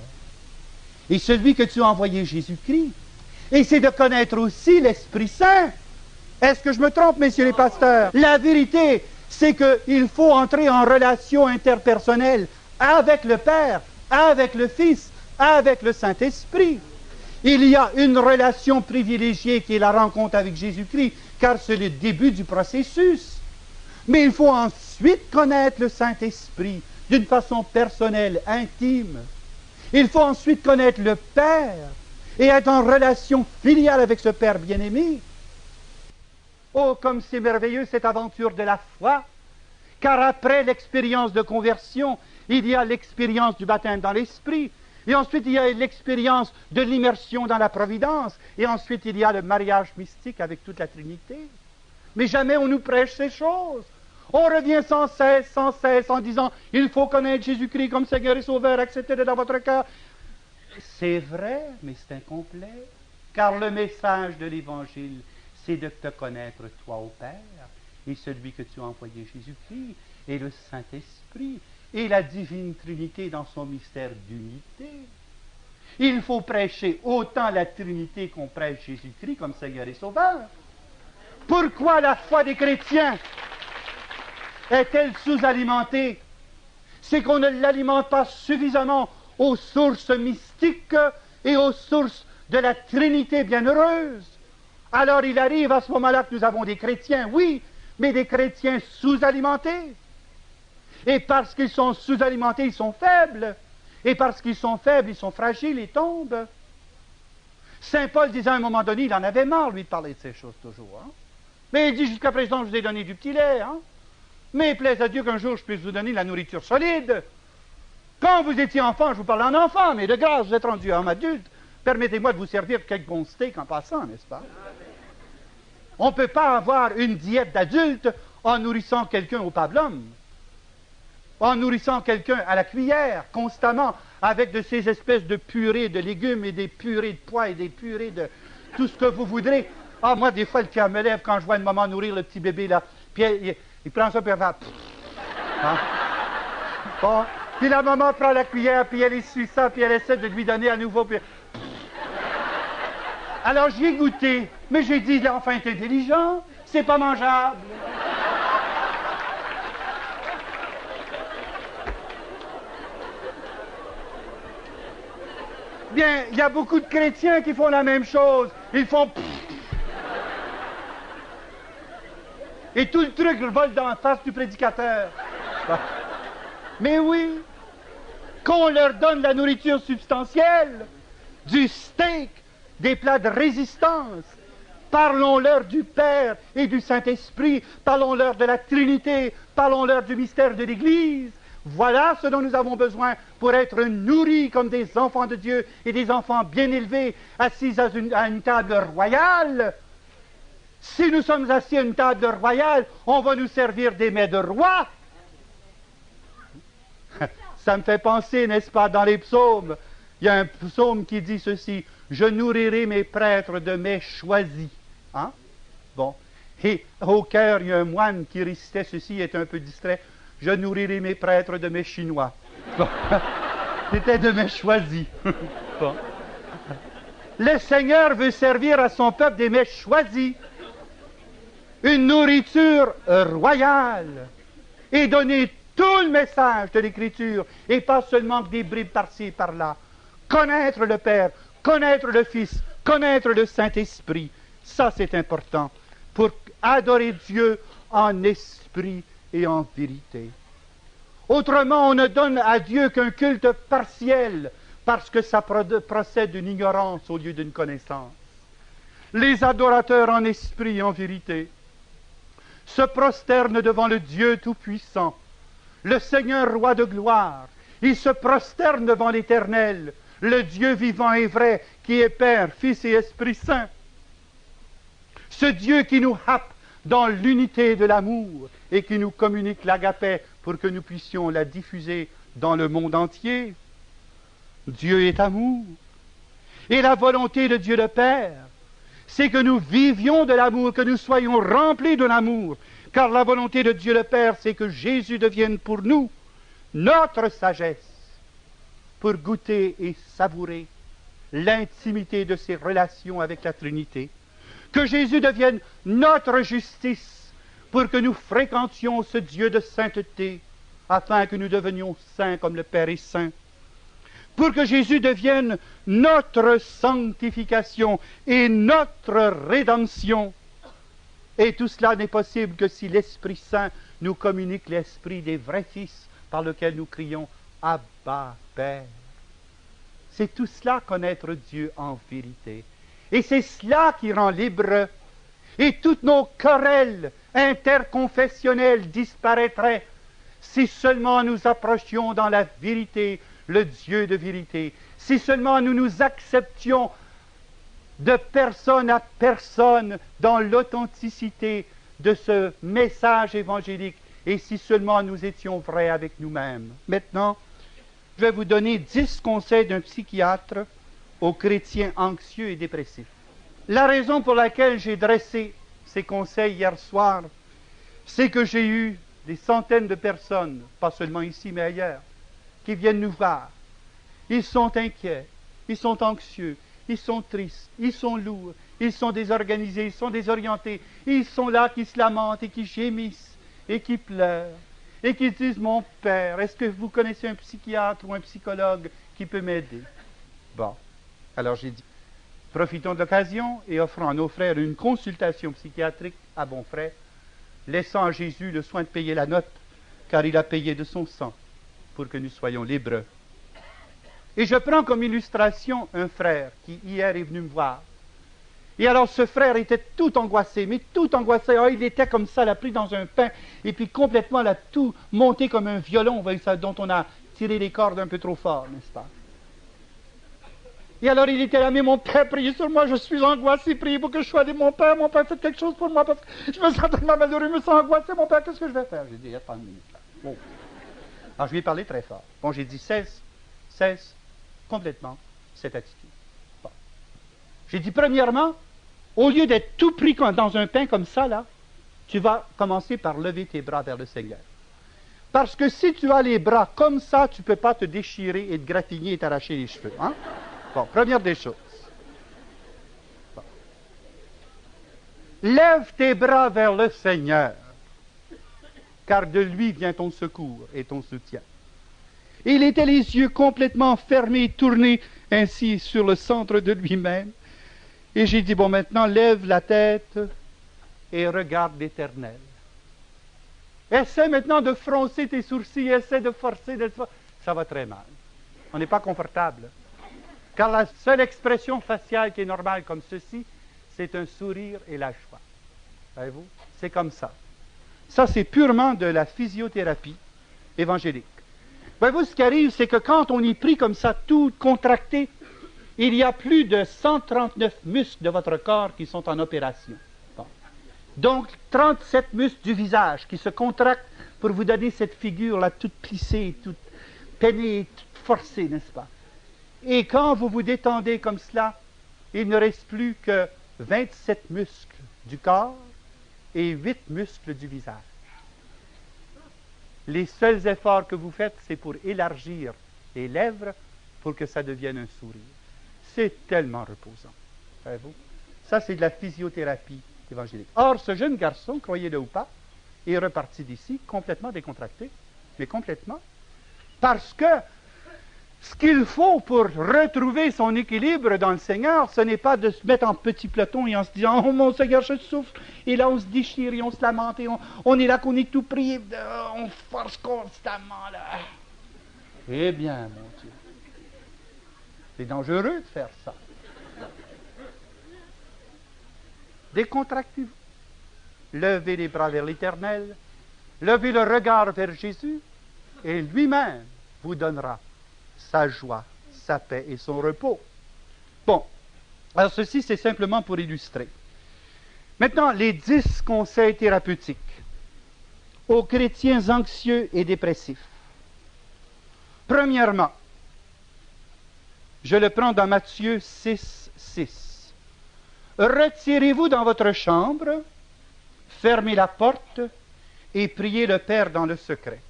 Speaker 1: Et celui que tu as envoyé, Jésus-Christ. Et c'est de connaître aussi l'Esprit Saint. Est-ce que je me trompe, messieurs les pasteurs? La vérité, c'est qu'il faut entrer en relation interpersonnelle avec le Père, avec le Fils, avec le Saint-Esprit. Il y a une relation privilégiée qui est la rencontre avec Jésus-Christ, car c'est le début du processus. Mais il faut ensuite connaître le Saint-Esprit d'une façon personnelle, intime. Il faut ensuite connaître le Père et être en relation filiale avec ce Père bien-aimé. Oh, comme c'est merveilleux cette aventure de la foi, car après l'expérience de conversion, il y a l'expérience du baptême dans l'Esprit, et ensuite il y a l'expérience de l'immersion dans la providence, et ensuite il y a le mariage mystique avec toute la Trinité. Mais jamais on nous prêche ces choses. On revient sans cesse en disant « Il faut connaître Jésus-Christ comme Seigneur et Sauveur, acceptez-le dans votre cœur. » C'est vrai, mais c'est incomplet, car le message de l'Évangile, c'est de te connaître toi au Père, et celui que tu as envoyé Jésus-Christ, et le Saint-Esprit, et la divine Trinité dans son mystère d'unité. Il faut prêcher autant la Trinité qu'on prêche Jésus-Christ comme Seigneur et Sauveur. Pourquoi la foi des chrétiens est-elle sous-alimentée? C'est qu'on ne l'alimente pas suffisamment aux sources mystiques et aux sources de la Trinité bienheureuse. Alors il arrive à ce moment-là que nous avons des chrétiens, oui, mais des chrétiens sous-alimentés. Et parce qu'ils sont sous-alimentés, ils sont faibles. Et parce qu'ils sont faibles, ils sont fragiles et tombent. Saint Paul disait à un moment donné, il en avait marre, lui, de parler de ces choses toujours. Hein? Mais il dit, jusqu'à présent, je vous ai donné du petit lait. Hein? Mais plaise à Dieu qu'un jour, je puisse vous donner la nourriture solide. Quand vous étiez enfant, je vous parle en enfant, mais de grâce, vous êtes rendu homme adulte. Permettez-moi de vous servir quelques bons steaks en passant, n'est-ce pas? On ne peut pas avoir une diète d'adulte en nourrissant quelqu'un au pablum, en nourrissant quelqu'un à la cuillère, constamment, avec de ces espèces de purées de légumes et des purées de pois et des purées de tout ce que vous voudrez. Ah, moi, des fois, le cœur me lève quand je vois une maman nourrir le petit bébé, là. Puis il prend ça, puis elle va... Hein? Bon. Puis la maman prend la cuillère, puis elle essuie ça, puis elle essaie de lui donner à nouveau, puis... Alors, j'y ai goûté, mais j'ai dit, l'enfant est intelligent, c'est pas mangeable. Bien, il y a beaucoup de chrétiens qui font la même chose. Ils font... Et tout le truc vole dans la face du prédicateur. Mais oui, qu'on leur donne la nourriture substantielle, du steak, des plats de résistance. Parlons-leur du Père et du Saint-Esprit. Parlons-leur de la Trinité. Parlons-leur du mystère de l'Église. Voilà ce dont nous avons besoin pour être nourris comme des enfants de Dieu et des enfants bien élevés, assis à une table royale. Si nous sommes assis à une table royale, on va nous servir des mets de roi. Ça me fait penser, n'est-ce pas, dans les psaumes, il Il y a un psaume qui dit ceci, « Je nourrirai mes prêtres de mets choisis. » Hein? Bon. Et au cœur, il y a un moine qui récitait ceci, il était un peu distrait, « Je nourrirai mes prêtres de mets chinois. » Bon. C'était de mets choisis. Bon. Le Seigneur veut servir à son peuple des mets choisis. Une nourriture royale. Et donner tout le message de l'Écriture, et pas seulement des bribes par-ci et par-là. Connaître le Père, connaître le Fils, connaître le Saint-Esprit. Ça, c'est important pour adorer Dieu en esprit et en vérité. Autrement, on ne donne à Dieu qu'un culte partiel, parce que ça procède d'une ignorance au lieu d'une connaissance. Les adorateurs en esprit et en vérité se prosternent devant le Dieu Tout-Puissant, le Seigneur Roi de gloire. Ils se prosternent devant l'Éternel, le Dieu vivant et vrai, qui est Père, Fils et Esprit Saint. Ce Dieu qui nous happe dans l'unité de l'amour et qui nous communique l'agapé pour que nous puissions la diffuser dans le monde entier. Dieu est amour. Et la volonté de Dieu le Père, c'est que nous vivions de l'amour, que nous soyons remplis de l'amour. Car la volonté de Dieu le Père, c'est que Jésus devienne pour nous notre sagesse, pour goûter et savourer l'intimité de ses relations avec la Trinité. Que Jésus devienne notre justice, pour que nous fréquentions ce Dieu de sainteté, afin que nous devenions saints comme le Père est saint. Pour que Jésus devienne notre sanctification et notre rédemption. Et tout cela n'est possible que si l'Esprit Saint nous communique l'esprit des vrais fils par lequel nous crions « Abba, Père ». C'est tout cela, connaître Dieu en vérité. Et c'est cela qui rend libre. Et toutes nos querelles interconfessionnelles disparaîtraient si seulement nous approchions dans la vérité le Dieu de vérité. Si seulement nous nous acceptions de personne à personne dans l'authenticité de ce message évangélique, et si seulement nous étions vrais avec nous-mêmes. Maintenant, je vais vous donner 10 conseils d'un psychiatre aux chrétiens anxieux et dépressifs. La raison pour laquelle j'ai dressé ces conseils hier soir, c'est que j'ai eu des centaines de personnes, pas seulement ici mais ailleurs, qui viennent nous voir. Ils sont inquiets, ils sont anxieux, ils sont tristes, ils sont lourds, ils sont désorganisés, ils sont désorientés, ils sont là qui se lamentent et qui gémissent et qui pleurent et qui disent « Mon Père, est-ce que vous connaissez un psychiatre ou un psychologue qui peut m'aider ?» Bon, alors j'ai dit, profitons de l'occasion et offrons à nos frères une consultation psychiatrique à bon frais, laissant à Jésus le soin de payer la note, car il a payé de son sang pour que nous soyons libres. Et je prends comme illustration un frère qui hier est venu me voir. Et alors ce frère était tout angoissé, mais tout angoissé. Oh, il était comme ça, là, pris dans un pain, et puis complètement là, tout monté comme un violon dont on a tiré les cordes un peu trop fort, n'est-ce pas? Et alors il était là, mais mon Père, priez sur moi, je suis angoissé, priez pour que je sois de mon Père, faites quelque chose pour moi, parce que je me sens tellement malheureux, je me sens angoissé, mon Père, qu'est-ce que je vais faire? J'ai dit, attends une minute là. Bon. Alors je lui ai parlé très fort. Bon, j'ai dit, cesse complètement cette attitude. Bon. J'ai dit, premièrement, au lieu d'être tout pris dans un pain comme ça, là, tu vas commencer par lever tes bras vers le Seigneur. Parce que si tu as les bras comme ça, tu ne peux pas te déchirer et te gratigner et t'arracher les cheveux. Hein? Bon, première des choses. Bon. Lève tes bras vers le Seigneur, car de lui vient ton secours et ton soutien. Il était les yeux complètement fermés, tournés ainsi sur le centre de lui-même. Et j'ai dit, bon, maintenant, lève la tête et regarde l'Éternel. Essaie maintenant de froncer tes sourcils, essaie de forcer, ça va très mal. On n'est pas confortable. Car la seule expression faciale qui est normale comme ceci, c'est un sourire et la joie. Voyez-vous? C'est comme ça. Ça, c'est purement de la physiothérapie évangélique. Voyez-vous, ce qui arrive, c'est que quand on est pris comme ça, tout contracté, il y a plus de 139 muscles de votre corps qui sont en opération. Bon. Donc, 37 muscles du visage qui se contractent pour vous donner cette figure-là toute plissée, toute peinée, toute forcée, n'est-ce pas? Et quand vous vous détendez comme cela, il ne reste plus que 27 muscles du corps et 8 muscles du visage. Les seuls efforts que vous faites, c'est pour élargir les lèvres pour que ça devienne un sourire. C'est tellement reposant. Savez-vous? Ça, c'est de la physiothérapie évangélique. Or, ce jeune garçon, croyez-le ou pas, est reparti d'ici complètement décontracté, mais complètement, parce que ce qu'il faut pour retrouver son équilibre dans le Seigneur, ce n'est pas de se mettre en petit peloton et en se disant « Oh mon Seigneur, je souffre », et là on se déchire et on se lamente et on est là qu'on est tout pris, on force constamment là. Eh bien, mon Dieu, c'est dangereux de faire ça. Décontractez-vous. Levez les bras vers l'Éternel, levez le regard vers Jésus, et lui-même vous donnera sa joie, sa paix et son repos. Bon, alors ceci c'est simplement pour illustrer. Maintenant, les 10 conseils thérapeutiques aux chrétiens anxieux et dépressifs. Premièrement, je le prends dans Matthieu 6, 6. Retirez-vous dans votre chambre, fermez la porte et priez le Père dans le secret.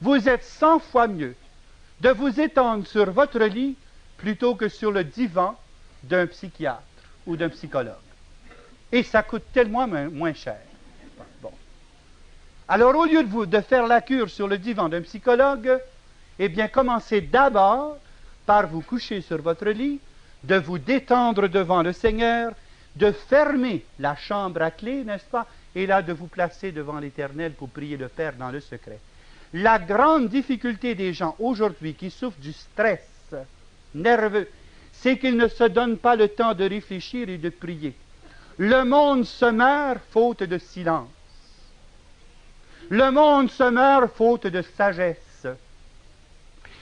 Speaker 1: Vous êtes 100 fois mieux de vous étendre sur votre lit plutôt que sur le divan d'un psychiatre ou d'un psychologue. Et ça coûte tellement moins cher. Bon. Alors, au lieu de faire la cure sur le divan d'un psychologue, eh bien, commencez d'abord par vous coucher sur votre lit, de vous détendre devant le Seigneur, de fermer la chambre à clé, n'est-ce pas, et là de vous placer devant l'Éternel pour prier le Père dans le secret. La grande difficulté des gens aujourd'hui qui souffrent du stress nerveux, c'est qu'ils ne se donnent pas le temps de réfléchir et de prier. Le monde se meurt faute de silence. Le monde se meurt faute de sagesse.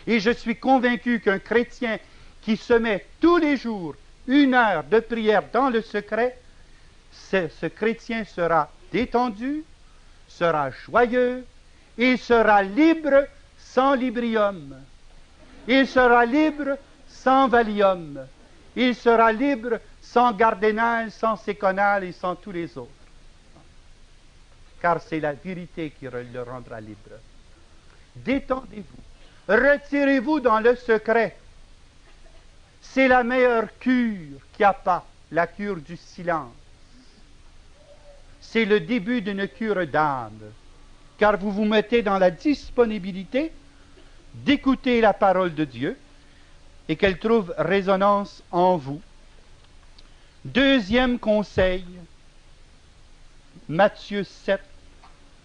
Speaker 1: Et je suis convaincu qu'un chrétien qui se met tous les jours 1 heure de prière dans le secret, ce chrétien sera détendu, sera joyeux, il sera libre sans librium. Il sera libre sans Valium. Il sera libre sans Gardénal, sans Séconal et sans tous les autres. Car c'est la vérité qui le rendra libre. Détendez-vous. Retirez-vous dans le secret. C'est la meilleure cure qu'il n'y a pas, la cure du silence. C'est le début d'une cure d'âme. Car vous vous mettez dans la disponibilité d'écouter la parole de Dieu et qu'elle trouve résonance en vous. Deuxième conseil, Matthieu 7,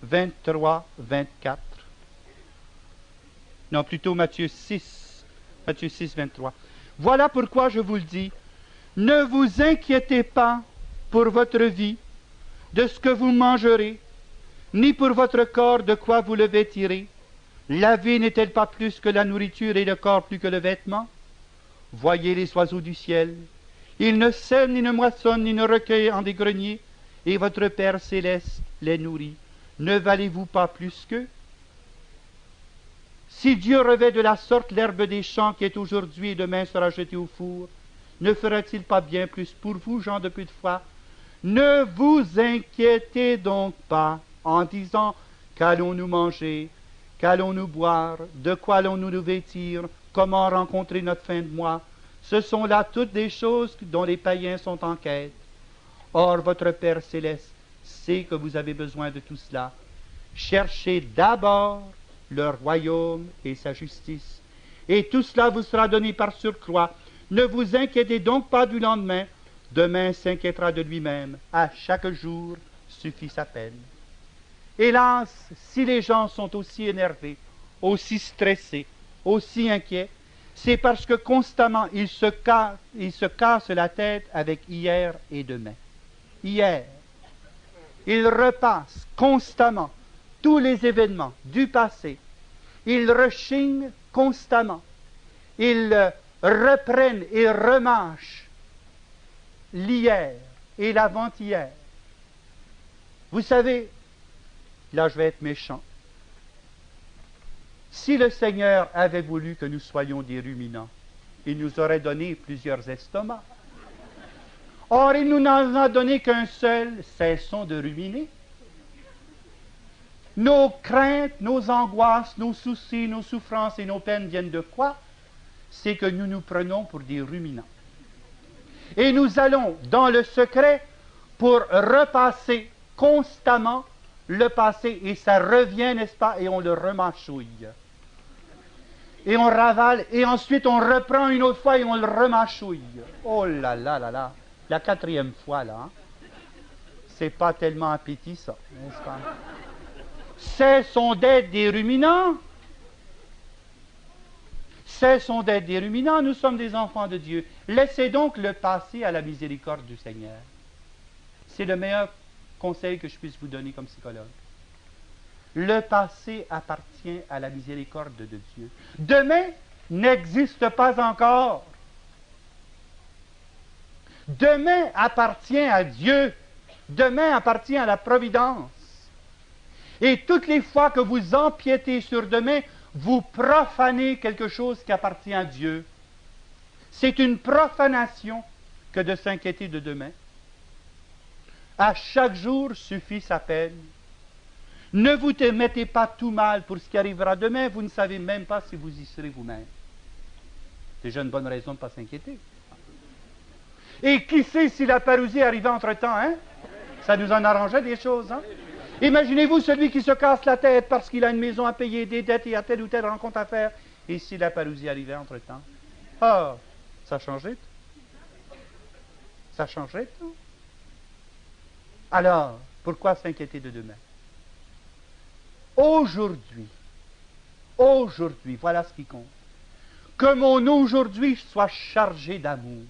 Speaker 1: 23, 24. Non, plutôt Matthieu 6, 23. Voilà pourquoi je vous le dis, ne vous inquiétez pas pour votre vie, de ce que vous mangerez, ni pour votre corps de quoi vous le vêtirez. La vie n'est-elle pas plus que la nourriture et le corps plus que le vêtement? Voyez les oiseaux du ciel. Ils ne sèment, ni ne moissonnent, ni ne recueillent en des greniers, et votre Père céleste les nourrit. Ne valez-vous pas plus qu'eux? Si Dieu revêt de la sorte l'herbe des champs qui est aujourd'hui et demain sera jetée au four, ne fera-t-il pas bien plus pour vous, gens de peu de foi? Ne vous inquiétez donc pas en disant « Qu'allons-nous manger? Qu'allons-nous boire? De quoi allons-nous nous vêtir? Comment rencontrer notre fin de mois? » Ce sont là toutes des choses dont les païens sont en quête. Or, votre Père céleste sait que vous avez besoin de tout cela. Cherchez d'abord le royaume et sa justice, et tout cela vous sera donné par surcroît. Ne vous inquiétez donc pas du lendemain. Demain s'inquiétera de lui-même. À chaque jour suffit sa peine. Hélas, si les gens sont aussi énervés, aussi stressés, aussi inquiets, c'est parce que constamment ils se cassent la tête avec hier et demain. Hier, ils repassent constamment tous les événements du passé. Ils rechignent constamment. Ils reprennent et remâchent l'hier et l'avant-hier. Vous savez, là je vais être méchant, si le Seigneur avait voulu que nous soyons des ruminants il nous aurait donné plusieurs estomacs. Or, il nous n'en a donné qu'un seul, cessons de ruminer. Nos craintes, nos angoisses, nos soucis, nos souffrances et nos peines viennent de quoi? C'est que nous nous prenons pour des ruminants. Et nous allons dans le secret pour repasser constamment le passé, et ça revient, n'est-ce pas, et on le remâchouille. Et on ravale, et ensuite on reprend une autre fois et on le remâchouille. Oh là là là là, la quatrième fois là, hein? C'est pas tellement appétissant, n'est-ce pas? Cessons d'être des ruminants. Cessons d'être des ruminants, nous sommes des enfants de Dieu. Laissez donc le passé à la miséricorde du Seigneur. C'est le meilleur conseil que je puisse vous donner comme psychologue. Le passé appartient à la miséricorde de Dieu. Demain n'existe pas encore. Demain appartient à Dieu. Demain appartient à la providence. Et toutes les fois que vous empiétez sur demain, vous profanez quelque chose qui appartient à Dieu. C'est une profanation que de s'inquiéter de demain. À chaque jour suffit sa peine. Ne vous mettez pas tout mal pour ce qui arrivera demain, vous ne savez même pas si vous y serez vous-même. C'est déjà une bonne raison de ne pas s'inquiéter. Et qui sait si la parousie arrivait entre-temps, hein? Ça nous en arrangeait des choses, hein? Imaginez-vous celui qui se casse la tête parce qu'il a une maison à payer, des dettes et a telle ou telle rencontre à faire. Et si la parousie arrivait entre-temps? Ah, ça changerait tout. Ça changerait tout. Alors, pourquoi s'inquiéter de demain? Aujourd'hui, voilà ce qui compte. Que mon aujourd'hui soit chargé d'amour.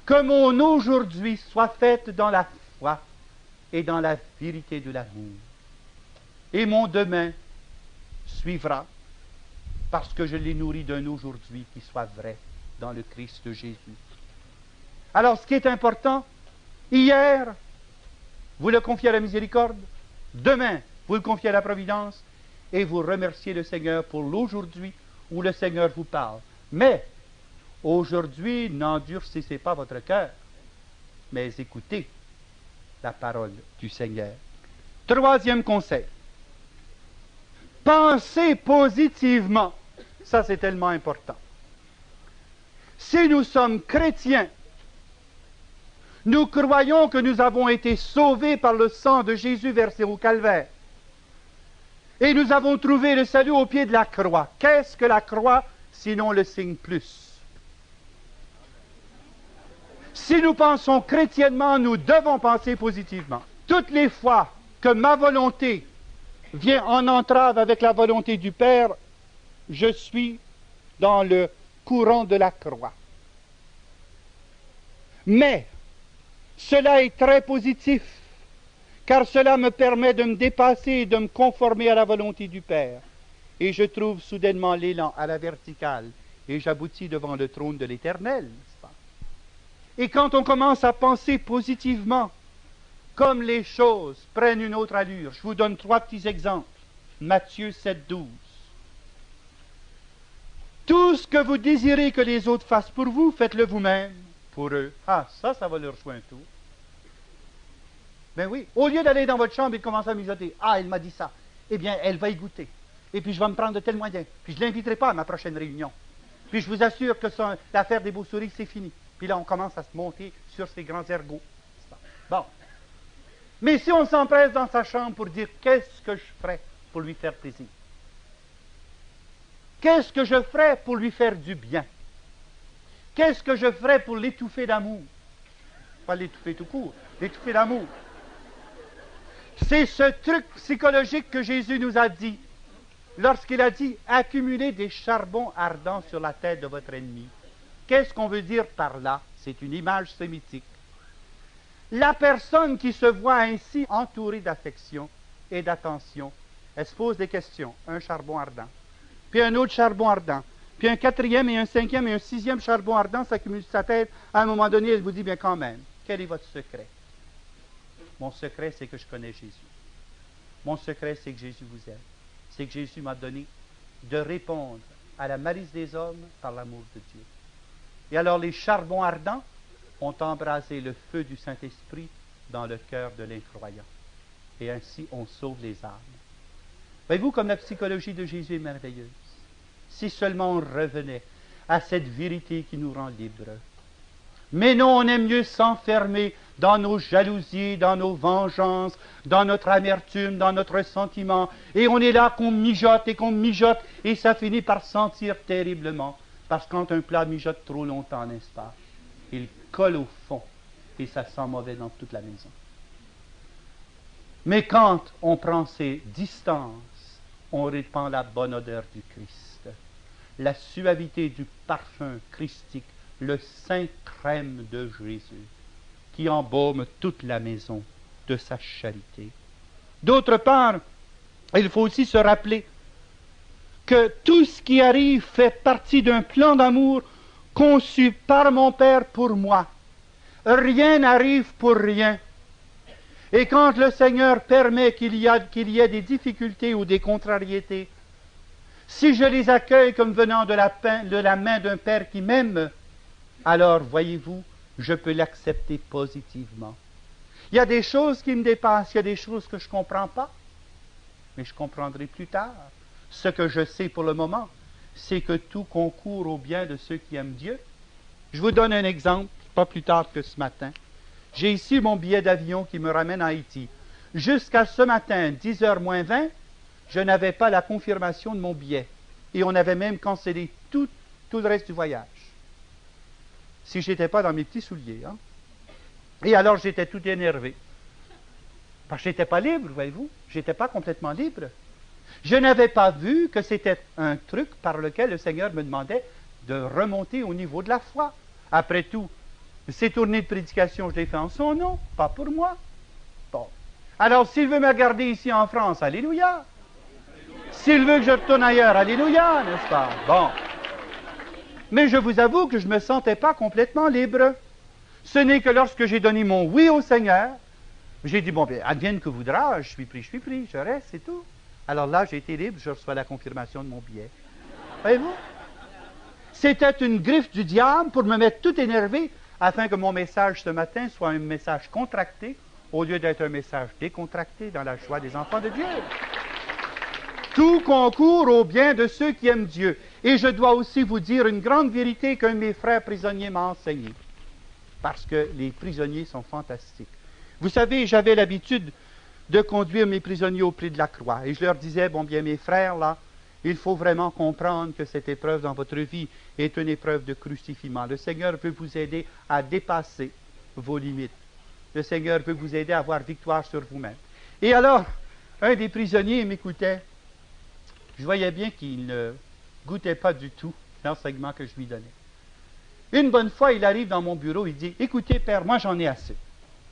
Speaker 1: Que mon aujourd'hui soit fait dans la foi et dans la vérité de l'amour. Et mon demain suivra, parce que je l'ai nourri d'un aujourd'hui qui soit vrai dans le Christ Jésus. Alors, ce qui est important, hier, vous le confiez à la miséricorde, demain, vous le confiez à la providence, et vous remerciez le Seigneur pour l'aujourd'hui où le Seigneur vous parle. Mais, aujourd'hui, n'endurcissez pas votre cœur, mais écoutez la parole du Seigneur. Troisième conseil. Pensez positivement. Ça, c'est tellement important. Si nous sommes chrétiens, nous croyons que nous avons été sauvés par le sang de Jésus versé au calvaire. Et nous avons trouvé le salut au pied de la croix. Qu'est-ce que la croix, sinon le signe plus? Si nous pensons chrétiennement, nous devons penser positivement. Toutes les fois que ma volonté vient en entrave avec la volonté du Père, je suis dans le courant de la croix. Mais cela est très positif, car cela me permet de me dépasser et de me conformer à la volonté du Père. Et je trouve soudainement l'élan à la verticale, et j'aboutis devant le trône de l'Éternel, n'est-ce pas? Et quand on commence à penser positivement, comme les choses prennent une autre allure, je vous donne 3 petits exemples. Matthieu 7, 12. Tout ce que vous désirez que les autres fassent pour vous, faites-le vous-même pour eux. Ah, ça va leur jouer un tour. Ben oui, au lieu d'aller dans votre chambre et de commencer à mijoter, ah, elle m'a dit ça, eh bien, elle va y goûter. Et puis, je vais me prendre de tels moyens. Puis, je ne l'inviterai pas à ma prochaine réunion. Puis, je vous assure que l'affaire des beaux souris, c'est fini. Puis là, on commence à se monter sur ces grands ergots. Bon. Mais si on s'empresse dans sa chambre pour dire qu'est-ce que je ferais pour lui faire plaisir? Qu'est-ce que je ferais pour lui faire du bien? Qu'est-ce que je ferais pour l'étouffer d'amour? Pas l'étouffer tout court, l'étouffer d'amour. C'est ce truc psychologique que Jésus nous a dit lorsqu'il a dit « Accumulez des charbons ardents sur la tête de votre ennemi ». Qu'est-ce qu'on veut dire par là? C'est une image sémitique. La personne qui se voit ainsi entourée d'affection et d'attention, elle se pose des questions. Un charbon ardent, puis un autre charbon ardent, puis un 4e et un 5e et un 6e charbon ardent s'accumulent sur sa tête. À un moment donné, elle vous dit, bien quand même, quel est votre secret? Mon secret, c'est que je connais Jésus. Mon secret, c'est que Jésus vous aime. C'est que Jésus m'a donné de répondre à la malice des hommes par l'amour de Dieu. Et alors les charbons ardents ont embrasé le feu du Saint-Esprit dans le cœur de l'incroyant. Et ainsi on sauve les âmes. Voyez-vous comme la psychologie de Jésus est merveilleuse. Si seulement on revenait à cette vérité qui nous rend libres. Mais non, on aime mieux s'enfermer dans nos jalousies, dans nos vengeances, dans notre amertume, dans notre ressentiment. Et on est là qu'on mijote, et ça finit par sentir terriblement. Parce que quand un plat mijote trop longtemps, n'est-ce pas, il colle au fond, et ça sent mauvais dans toute la maison. Mais quand on prend ses distances, on répand la bonne odeur du Christ, la suavité du parfum christique, le saint crème de Jésus, qui embaume toute la maison de sa charité. D'autre part, il faut aussi se rappeler que tout ce qui arrive fait partie d'un plan d'amour conçu par mon Père pour moi. Rien n'arrive pour rien. Et quand le Seigneur permet qu'il y ait des difficultés ou des contrariétés, si je les accueille comme venant de la main d'un Père qui m'aime, alors, voyez-vous, je peux l'accepter positivement. Il y a des choses qui me dépassent, il y a des choses que je ne comprends pas, mais je comprendrai plus tard. Ce que je sais pour le moment, c'est que tout concourt au bien de ceux qui aiment Dieu. Je vous donne un exemple, pas plus tard que ce matin. J'ai ici mon billet d'avion qui me ramène à Haïti. Jusqu'à ce matin, 10h moins 20, je n'avais pas la confirmation de mon billet. Et on avait même cancellé tout le reste du voyage. Si je n'étais pas dans mes petits souliers. Hein? Et alors j'étais tout énervé. Parce que je n'étais pas libre, voyez-vous. Je n'étais pas complètement libre. Je n'avais pas vu que c'était un truc par lequel le Seigneur me demandait de remonter au niveau de la foi. Après tout, ces tournées de prédication, je les fais en son nom, pas pour moi. Bon. Alors, s'il veut me garder ici en France, alléluia. S'il veut que je retourne ailleurs, alléluia, n'est-ce pas? Bon. Mais je vous avoue que je ne me sentais pas complètement libre. Ce n'est que lorsque j'ai donné mon oui au Seigneur, j'ai dit, bon, bien, advienne que voudra, je suis pris, je reste, c'est tout. Alors là, j'ai été libre, je reçois la confirmation de mon billet. Voyez-vous? C'était une griffe du diable pour me mettre tout énervé, afin que mon message ce matin soit un message contracté, au lieu d'être un message décontracté dans la joie des enfants de Dieu. Tout concourt au bien de ceux qui aiment Dieu. Et je dois aussi vous dire une grande vérité qu'un de mes frères prisonniers m'a enseignée. Parce que les prisonniers sont fantastiques. Vous savez, j'avais l'habitude de conduire mes prisonniers au pied de la croix. Et je leur disais, bon bien mes frères, là, il faut vraiment comprendre que cette épreuve dans votre vie est une épreuve de crucifixion. Le Seigneur veut vous aider à dépasser vos limites. Le Seigneur veut vous aider à avoir victoire sur vous-même. Et alors, un des prisonniers m'écoutait. Je voyais bien qu'il ne goûtait pas du tout l'enseignement que je lui donnais. Une bonne fois, il arrive dans mon bureau, il dit, écoutez, Père, moi j'en ai assez.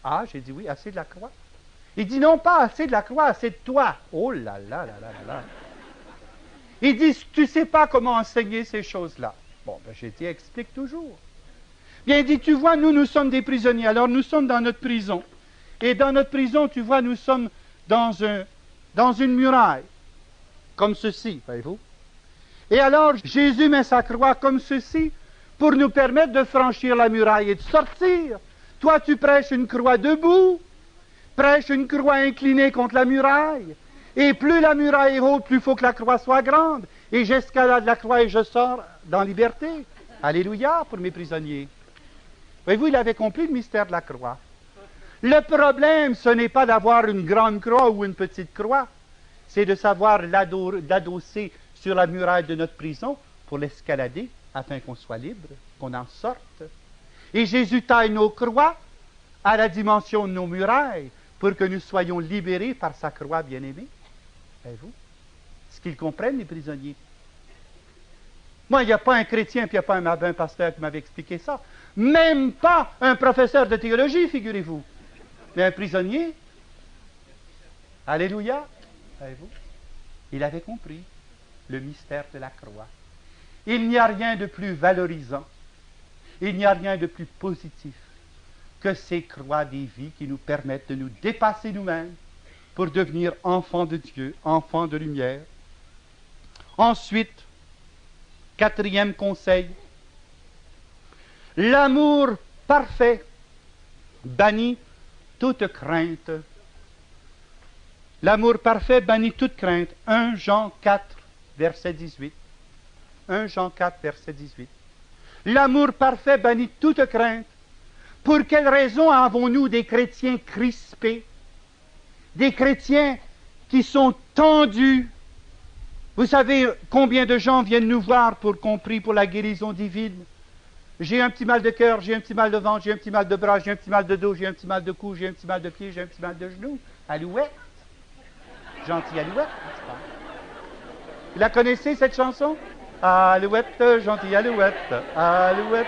Speaker 1: Ah, j'ai dit oui, assez de la croix. Il dit, non, pas assez de la croix, assez de toi. Oh là là là là là là. Il dit, tu ne sais pas comment enseigner ces choses-là. Bon, ben j'ai dit, explique toujours. Bien, il dit, tu vois, nous sommes des prisonniers. Alors, nous sommes dans notre prison. Et dans notre prison, tu vois, nous sommes dans une muraille. Comme ceci, voyez-vous. Et alors, Jésus met sa croix comme ceci pour nous permettre de franchir la muraille et de sortir. Toi, tu prêches une croix debout, prêche une croix inclinée contre la muraille. Et plus la muraille est haute, plus il faut que la croix soit grande. Et j'escalade la croix et je sors dans liberté. Alléluia pour mes prisonniers. Voyez-vous, il avait compris le mystère de la croix. Le problème, ce n'est pas d'avoir une grande croix ou une petite croix. C'est de savoir l'adosser sur la muraille de notre prison pour l'escalader afin qu'on soit libre, qu'on en sorte. Et Jésus taille nos croix à la dimension de nos murailles pour que nous soyons libérés par sa croix bien-aimée. Voyez-vous? Ce qu'ils comprennent, les prisonniers. Moi, il n'y a pas un chrétien, puis il n'y a pas un pasteur qui m'avait expliqué ça. Même pas un professeur de théologie, figurez-vous. Mais un prisonnier. Alléluia. Voyez-vous? Il avait compris le mystère de la croix. Il n'y a rien de plus valorisant, il n'y a rien de plus positif que ces croix des vies qui nous permettent de nous dépasser nous-mêmes pour devenir enfants de Dieu, enfants de lumière. Ensuite, Quatrième conseil. L'amour parfait bannit toute crainte. L'amour parfait bannit toute crainte. 1 Jean 4, verset 18. 1 Jean 4, verset 18. L'amour parfait bannit toute crainte. Pour quelle raison avons-nous des chrétiens crispés, des chrétiens qui sont tendus? Vous savez combien de gens viennent nous voir pour qu'on prie pour la guérison divine? J'ai un petit mal de cœur, j'ai un petit mal de ventre, j'ai un petit mal de bras, j'ai un petit mal de dos, j'ai un petit mal de cou, j'ai un petit mal de pied, j'ai un petit mal de genou. Alouette. Gentille Alouette, n'est-ce pas? Vous la connaissez, cette chanson? Alouette, gentille Alouette, Alouette,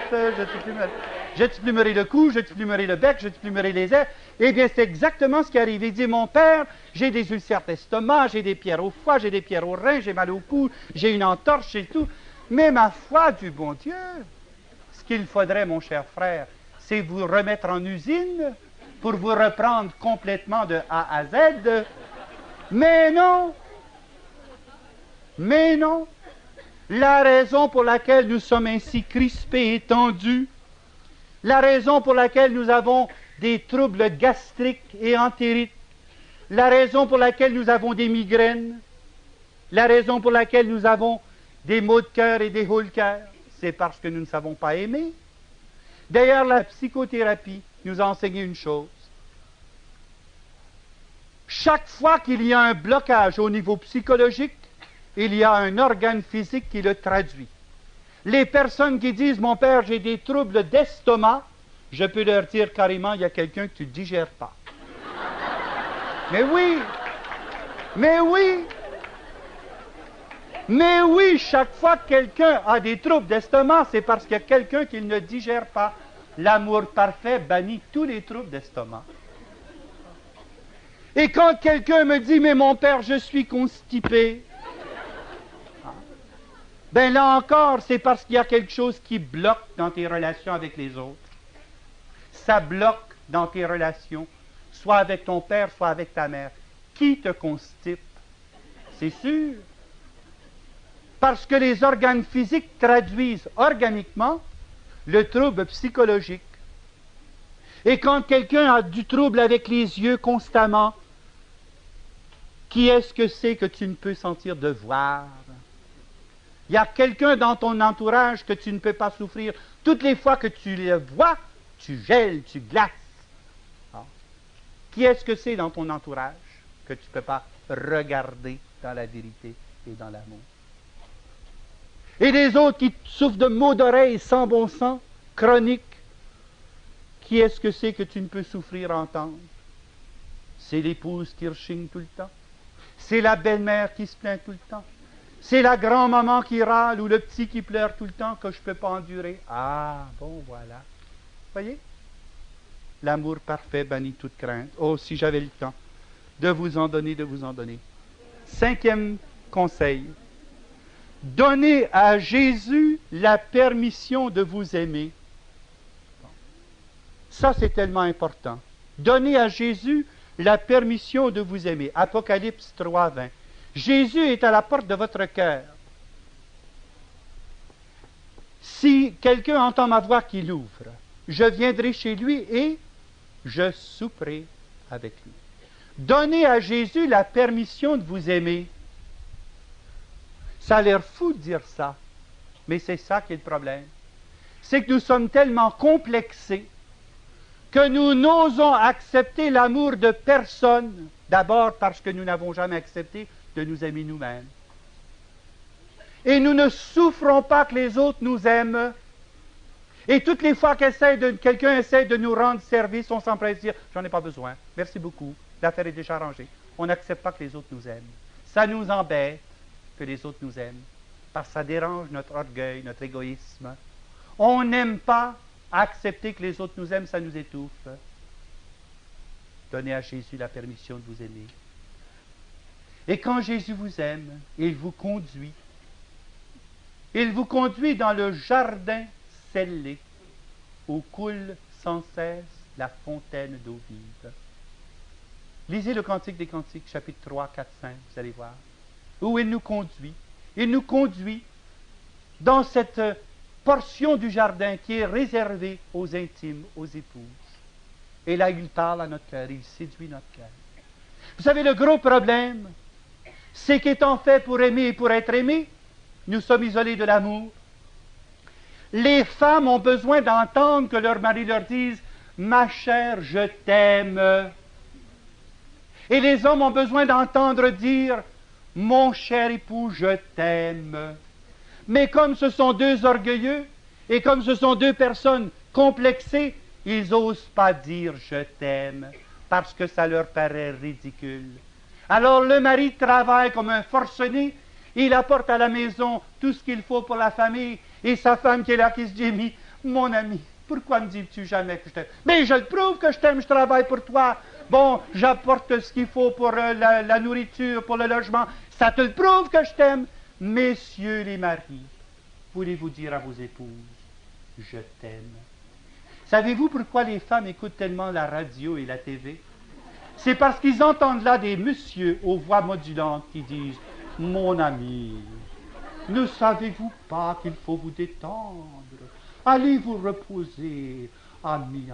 Speaker 1: je te plumerai le cou, je te plumerai le bec, je te plumerai les ailes. Eh bien, c'est exactement ce qui arrive. Il dit, mon père, j'ai des ulcères d'estomac, j'ai des pierres au foie, j'ai des pierres au rein, j'ai mal au cou, j'ai une entorse, j'ai tout. Mais ma foi du bon Dieu, ce qu'il faudrait, mon cher frère, c'est vous remettre en usine pour vous reprendre complètement de A à Z. Mais non! Mais non! La raison pour laquelle nous sommes ainsi crispés et tendus, la raison pour laquelle nous avons des troubles gastriques et entérites, la raison pour laquelle nous avons des migraines, la raison pour laquelle nous avons des maux de cœur et des hauts de cœur, c'est parce que nous ne savons pas aimer. D'ailleurs, la psychothérapie nous a enseigné une chose. Chaque fois qu'il y a un blocage au niveau psychologique, il y a un organe physique qui le traduit. Les personnes qui disent « Mon père, j'ai des troubles d'estomac », je peux leur dire carrément « Il y a quelqu'un que tu ne digères pas. » Mais oui! Mais oui! Mais oui, chaque fois que quelqu'un a des troubles d'estomac, c'est parce qu'il y a quelqu'un qui ne digère pas. L'amour parfait bannit tous les troubles d'estomac. Et quand quelqu'un me dit « Mais mon père, je suis constipé », ben là encore, c'est parce qu'il y a quelque chose qui bloque dans tes relations avec les autres. Ça bloque dans tes relations, soit avec ton père, soit avec ta mère. Qui te constipe? C'est sûr. Parce que les organes physiques traduisent organiquement le trouble psychologique. Et quand quelqu'un a du trouble avec les yeux constamment, qui est-ce que c'est que tu ne peux sentir de voir? Il y a quelqu'un dans ton entourage que tu ne peux pas souffrir. Toutes les fois que tu le vois, tu gèles, tu glaces. Ah. Qui est-ce que c'est dans ton entourage que tu ne peux pas regarder dans la vérité et dans l'amour? Et les autres qui souffrent de maux d'oreille sans bon sens, chroniques, qui est-ce que c'est que tu ne peux souffrir entendre? C'est l'épouse qui rechigne tout le temps. C'est la belle-mère qui se plaint tout le temps. C'est la grand-maman qui râle ou le petit qui pleure tout le temps que je ne peux pas endurer. Ah, bon, voilà. Voyez? L'amour parfait bannit toute crainte. Oh, si j'avais le temps de vous en donner, de vous en donner. 5e conseil. Donnez à Jésus la permission de vous aimer. Ça, c'est tellement important. Donnez à Jésus la permission de vous aimer. Apocalypse 3, 20. Jésus est à la porte de votre cœur. Si quelqu'un entend ma voix qui l'ouvre, je viendrai chez lui et je souperai avec lui. Donnez à Jésus la permission de vous aimer. Ça a l'air fou de dire ça, mais c'est ça qui est le problème. C'est que nous sommes tellement complexés que nous n'osons accepter l'amour de personne, d'abord parce que nous n'avons jamais accepté de nous aimer nous-mêmes. Et nous ne souffrons pas que les autres nous aiment. Et toutes les fois quelqu'un essaie de nous rendre service, on s'empresse de dire « J'en ai pas besoin, merci beaucoup, l'affaire est déjà arrangée. » On n'accepte pas que les autres nous aiment. Ça nous embête que les autres nous aiment, parce que ça dérange notre orgueil, notre égoïsme. On n'aime pas accepter que les autres nous aiment, ça nous étouffe. Donnez à Jésus la permission de vous aimer. Et quand Jésus vous aime, il vous conduit. Il vous conduit dans le jardin scellé où coule sans cesse la fontaine d'eau vive. Lisez le Cantique des Cantiques, chapitre 3, 4, 5, vous allez voir. Où il nous conduit. Il nous conduit dans cette portion du jardin qui est réservée aux intimes, aux épouses. Et là, il parle à notre cœur, il séduit notre cœur. Vous savez, le gros problème, c'est qu'étant fait pour aimer et pour être aimé, nous sommes isolés de l'amour. Les femmes ont besoin d'entendre que leur mari leur dise « Ma chère, je t'aime ». Et les hommes ont besoin d'entendre dire « Mon cher époux, je t'aime ». Mais comme ce sont deux orgueilleux, et comme ce sont deux personnes complexées, ils n'osent pas dire « je t'aime » parce que ça leur paraît ridicule. Alors le mari travaille comme un forcené, il apporte à la maison tout ce qu'il faut pour la famille, et sa femme qui est là, qui se dit « Mon ami, pourquoi me dis-tu jamais que je t'aime? Mais je le prouve que je t'aime, je travaille pour toi. Bon, j'apporte ce qu'il faut pour la nourriture, pour le logement. Ça te le prouve que je t'aime. Messieurs les maris, voulez-vous dire à vos épouses, je t'aime? Savez-vous pourquoi les femmes écoutent tellement la radio et la TV? C'est parce qu'ils entendent là des messieurs aux voix modulantes qui disent « Mon ami, ne savez-vous pas qu'il faut vous détendre? Allez vous reposer, ami.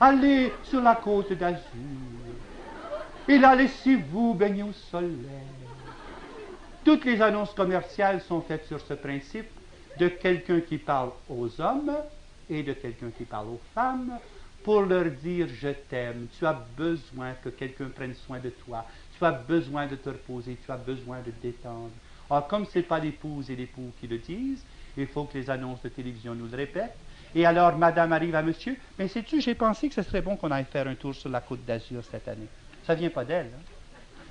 Speaker 1: Allez sur la côte d'Azur. Et là, laissez-vous baigner au soleil. » Toutes les annonces commerciales sont faites sur ce principe de quelqu'un qui parle aux hommes et de quelqu'un qui parle aux femmes pour leur dire « Je t'aime, tu as besoin que quelqu'un prenne soin de toi, tu as besoin de te reposer, tu as besoin de te détendre. » Or, comme ce n'est pas l'épouse et l'époux qui le disent, il faut que les annonces de télévision nous le répètent. Et alors, madame arrive à monsieur, « Mais sais-tu, j'ai pensé que ce serait bon qu'on aille faire un tour sur la côte d'Azur cette année. » Ça ne vient pas d'elle, hein?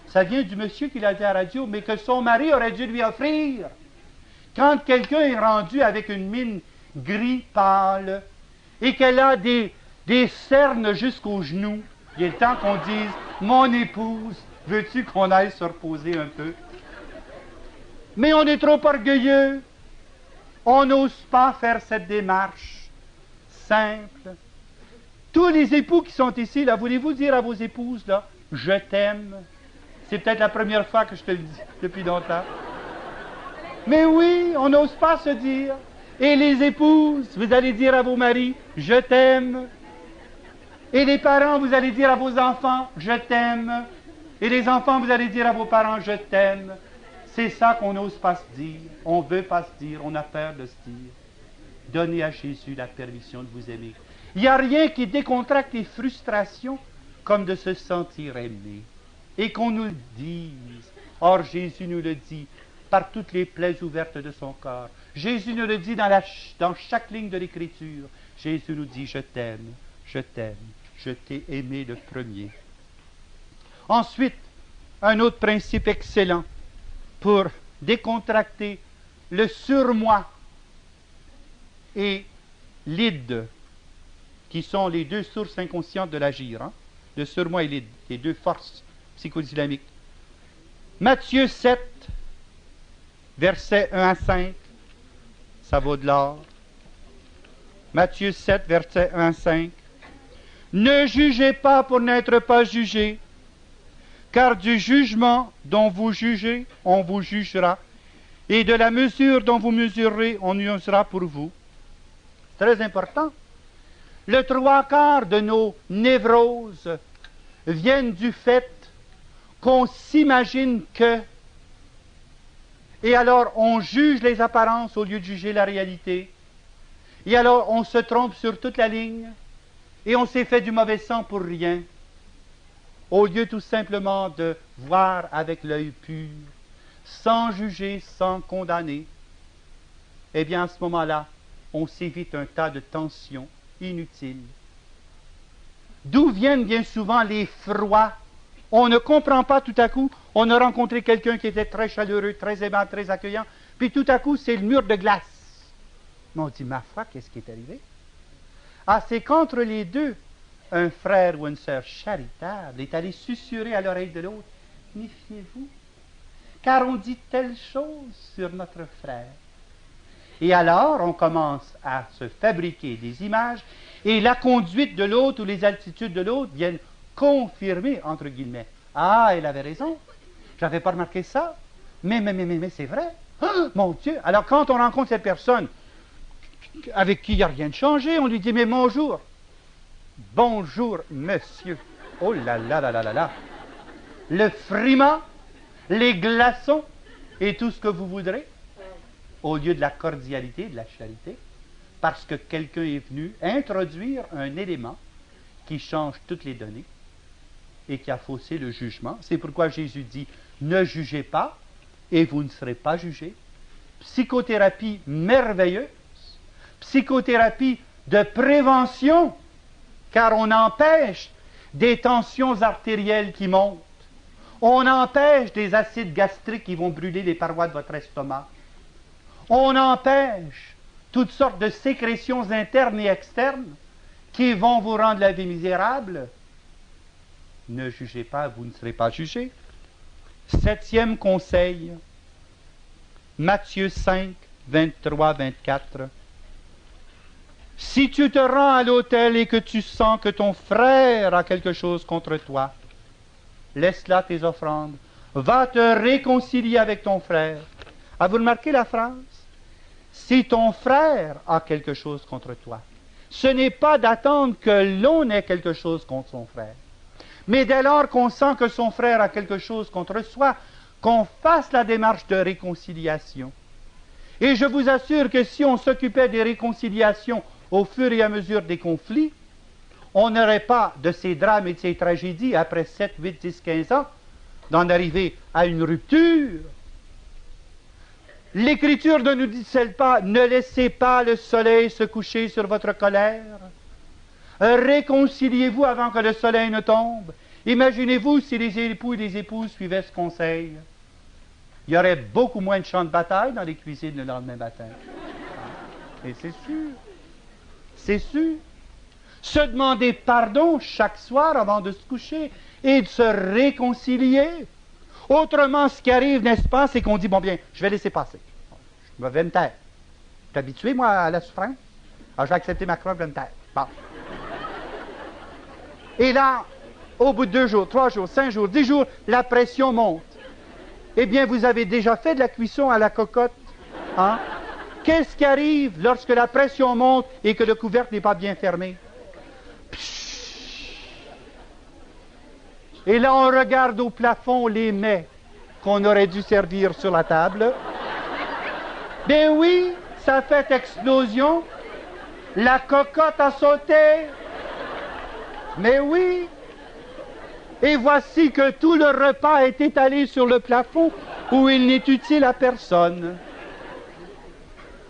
Speaker 1: Ça vient du monsieur qui l'a dit à la radio, mais que son mari aurait dû lui offrir. Quand quelqu'un est rendu avec une mine gris pâle et qu'elle a des cernes jusqu'aux genoux, il est le temps qu'on dise « Mon épouse, veux-tu qu'on aille se reposer un peu? » Mais on est trop orgueilleux. On n'ose pas faire cette démarche simple. Tous les époux qui sont ici, là, voulez-vous dire à vos épouses, là, « Je t'aime ». C'est peut-être la première fois que je te le dis depuis longtemps. Mais oui, on n'ose pas se dire. Et les épouses, vous allez dire à vos maris, « Je t'aime ». Et les parents, vous allez dire à vos enfants, « Je t'aime ». Et les enfants, vous allez dire à vos parents, « Je t'aime ». C'est ça qu'on n'ose pas se dire. On ne veut pas se dire, on a peur de se dire. Donnez à Jésus la permission de vous aimer. Il n'y a rien qui décontracte les frustrations comme de se sentir aimé. Et qu'on nous le dise. Or, Jésus nous le dit par toutes les plaies ouvertes de son corps. Jésus nous le dit dans chaque ligne de l'Écriture. Jésus nous dit, je t'aime, je t'ai aimé le premier. Ensuite, un autre principe excellent pour décontracter le surmoi et l'id, qui sont les deux sources inconscientes de l'agir, hein? Le surmoi et l'id, les deux forces psychodynamiques. Matthieu 7, versets 1 à 5, ça vaut de l'or. Matthieu 7, versets 1 à 5. Ne jugez pas pour n'être pas jugés, car du jugement dont vous jugez, on vous jugera, et de la mesure dont vous mesurerez, on usera pour vous. Très important. Le trois quarts de nos névroses viennent du fait qu'on s'imagine que, et alors on juge les apparences au lieu de juger la réalité, et alors on se trompe sur toute la ligne, et on s'est fait du mauvais sang pour rien, au lieu tout simplement de voir avec l'œil pur, sans juger, sans condamner. Eh bien, à ce moment-là, on s'évite un tas de tensions inutiles. D'où viennent bien souvent les froids? On ne comprend pas tout à coup, on a rencontré quelqu'un qui était très chaleureux, très aimable, très accueillant, puis tout à coup, c'est le mur de glace. Mais on dit, ma foi, qu'est-ce qui est arrivé? Ah, c'est qu'entre les deux, un frère ou une sœur charitable est allé susurrer à l'oreille de l'autre, méfiez-vous, car on dit telle chose sur notre frère. Et alors, on commence à se fabriquer des images, et la conduite de l'autre ou les altitudes de l'autre viennent confirmer, entre guillemets, « Ah, elle avait raison, j'avais pas remarqué ça, mais c'est vrai, Ah, mon Dieu! Alors quand on rencontre cette personne avec qui il n'y a rien de changé, on lui dit, mais bonjour. Bonjour, monsieur. Oh là là là là là là. Le frima, les glaçons et tout ce que vous voudrez, au lieu de la cordialité, de la charité, parce que quelqu'un est venu introduire un élément qui change toutes les données et qui a faussé le jugement. C'est pourquoi Jésus dit, ne jugez pas et vous ne serez pas jugés. Psychothérapie merveilleuse, psychothérapie de prévention, car on empêche des tensions artérielles qui montent. On empêche des acides gastriques qui vont brûler les parois de votre estomac. On empêche toutes sortes de sécrétions internes et externes qui vont vous rendre la vie misérable. Ne jugez pas, vous ne serez pas jugés. 7e conseil, Matthieu 5, 23, 24. Si tu te rends à l'autel et que tu sens que ton frère a quelque chose contre toi, laisse là tes offrandes. Va te réconcilier avec ton frère. Avez-vous remarqué la phrase? Si ton frère a quelque chose contre toi, ce n'est pas d'attendre que l'on ait quelque chose contre son frère. Mais dès lors qu'on sent que son frère a quelque chose contre soi, qu'on fasse la démarche de réconciliation. Et je vous assure que si on s'occupait des réconciliations au fur et à mesure des conflits, on n'aurait pas de ces drames et de ces tragédies après 7, 8, 10, 15 ans, d'en arriver à une rupture. L'Écriture ne nous dit-elle pas, ne laissez pas le soleil se coucher sur votre colère. Réconciliez-vous avant que le soleil ne tombe. Imaginez-vous si les époux et les épouses suivaient ce conseil. Il y aurait beaucoup moins de champs de bataille dans les cuisines le lendemain matin. Et c'est sûr. C'est sûr. Se demander pardon chaque soir avant de se coucher et de se réconcilier. Autrement, ce qui arrive, n'est-ce pas, c'est qu'on dit, bon bien, je vais laisser passer. Je vais me taire. Je suis habitué, moi, à la souffrance. Alors, je vais accepter ma croix, je vais me taire. Bon. Et là, au bout de 2 jours, 3 jours, 5 jours, 10 jours, la pression monte. Eh bien, vous avez déjà fait de la cuisson à la cocotte. Hein? Qu'est-ce qui arrive lorsque la pression monte et que le couvercle n'est pas bien fermé? Et là, on regarde au plafond les mets qu'on aurait dû servir sur la table. Ben oui, ça fait explosion. La cocotte a sauté. Mais oui. Et voici que tout le repas est étalé sur le plafond où il n'est utile à personne.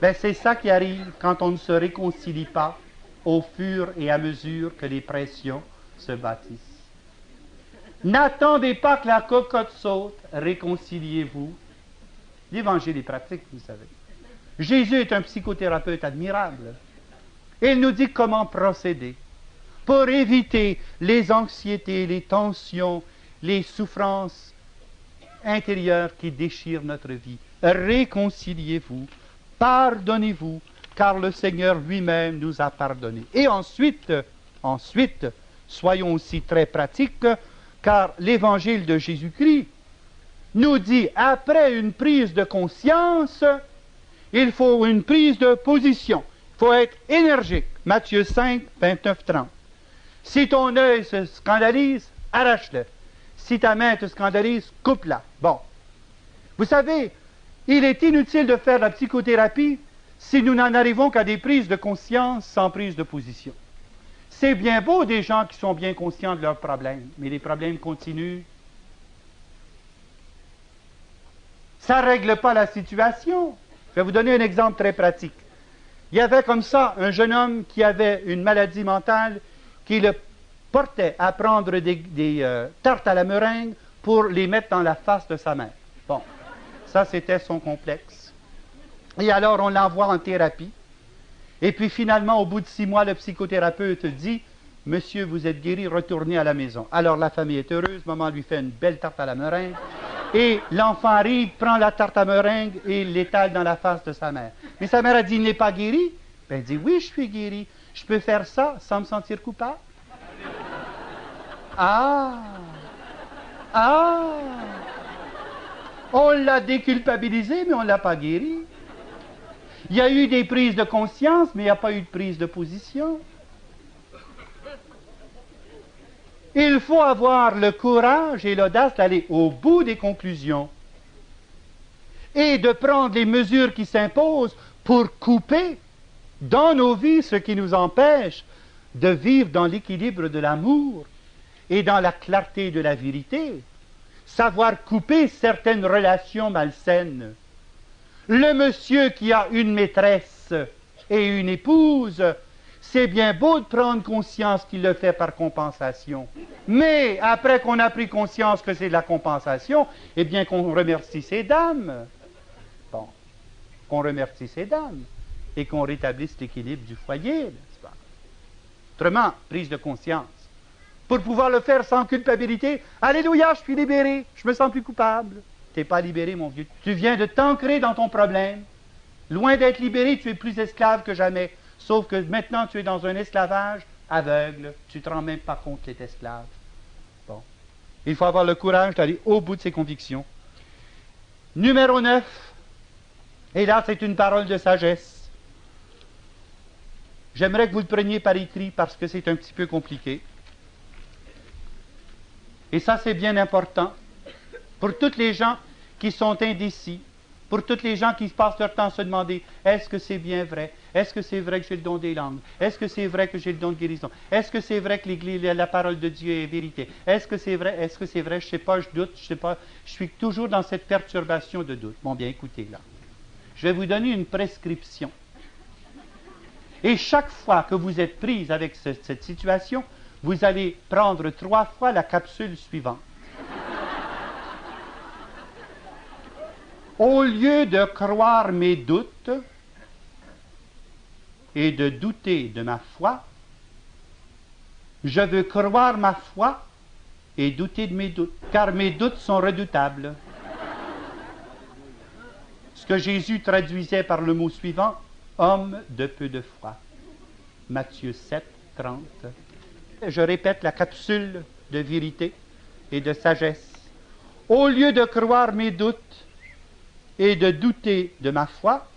Speaker 1: Ben c'est ça qui arrive quand on ne se réconcilie pas au fur et à mesure que les pressions se bâtissent. N'attendez pas que la cocotte saute, réconciliez-vous. L'Évangile est pratique, vous savez. Jésus est un psychothérapeute admirable. Il nous dit comment procéder pour éviter les anxiétés, les tensions, les souffrances intérieures qui déchirent notre vie. Réconciliez-vous, pardonnez-vous, car le Seigneur lui-même nous a pardonné. Et ensuite, soyons aussi très pratiques, car l'Évangile de Jésus-Christ nous dit, après une prise de conscience, il faut une prise de position. Il faut être énergique. Matthieu 5, 29, 30. Si ton œil se scandalise, arrache-le. Si ta main te scandalise, coupe-la. Bon. Vous savez, il est inutile de faire la psychothérapie si nous n'en arrivons qu'à des prises de conscience sans prise de position. C'est bien beau des gens qui sont bien conscients de leurs problèmes, mais les problèmes continuent. Ça ne règle pas la situation. Je vais vous donner un exemple très pratique. Il y avait comme ça un jeune homme qui avait une maladie mentale qui le portait à prendre des tartes à la meringue pour les mettre dans la face de sa mère. Bon, ça c'était son complexe. Et alors on l'envoie en thérapie. Et puis finalement, au bout de 6 mois, le psychothérapeute dit, « Monsieur, vous êtes guéri, retournez à la maison. » Alors la famille est heureuse, maman lui fait une belle tarte à la meringue. Et l'enfant arrive, prend la tarte à meringue et l'étale dans la face de sa mère. Mais sa mère a dit, « Il n'est pas guéri? » Ben, elle dit, « Oui, je suis guéri. Je peux faire ça sans me sentir coupable? » Ah! Ah! On l'a déculpabilisé, mais on ne l'a pas guéri. Il y a eu des prises de conscience, mais il n'y a pas eu de prise de position. Il faut avoir le courage et l'audace d'aller au bout des conclusions et de prendre les mesures qui s'imposent pour couper dans nos vies ce qui nous empêche de vivre dans l'équilibre de l'amour et dans la clarté de la vérité. Savoir couper certaines relations malsaines. Le monsieur qui a une maîtresse et une épouse, c'est bien beau de prendre conscience qu'il le fait par compensation. Mais après qu'on a pris conscience que c'est de la compensation, eh bien qu'on remercie ces dames. Bon, qu'on remercie ces dames et qu'on rétablisse l'équilibre du foyer, n'est-ce pas? Autrement, prise de conscience. Pour pouvoir le faire sans culpabilité, alléluia, je suis libéré, je me sens plus coupable. Tu n'es pas libéré, mon vieux. Tu viens de t'ancrer dans ton problème. Loin d'être libéré, tu es plus esclave que jamais. Sauf que maintenant, tu es dans un esclavage aveugle. Tu ne te rends même pas compte que tu es esclave. Bon. Il faut avoir le courage d'aller au bout de ses convictions. Numéro 9. Et là, c'est une parole de sagesse. J'aimerais que vous le preniez par écrit parce que c'est un petit peu compliqué. Et ça, c'est bien important pour toutes les gens qui sont indécis, pour toutes les gens qui passent leur temps à se demander « Est-ce que c'est bien vrai? Est-ce que c'est vrai que j'ai le don des langues? Est-ce que c'est vrai que j'ai le don de guérison? Est-ce que c'est vrai que la parole de Dieu est vérité? Est-ce que c'est vrai? Est-ce que c'est vrai? Je ne sais pas, je doute, je ne sais pas. » Je suis toujours dans cette perturbation de doute. Bon, bien, écoutez, là. Je vais vous donner une prescription. Et chaque fois que vous êtes prise avec cette situation, vous allez prendre 3 fois la capsule suivante. Au lieu de croire mes doutes et de douter de ma foi, je veux croire ma foi et douter de mes doutes, car mes doutes sont redoutables. Ce que Jésus traduisait par le mot suivant, homme de peu de foi. Matthieu 7, 30. Je répète la capsule de vérité et de sagesse. Au lieu de croire mes doutes et de douter de ma foi,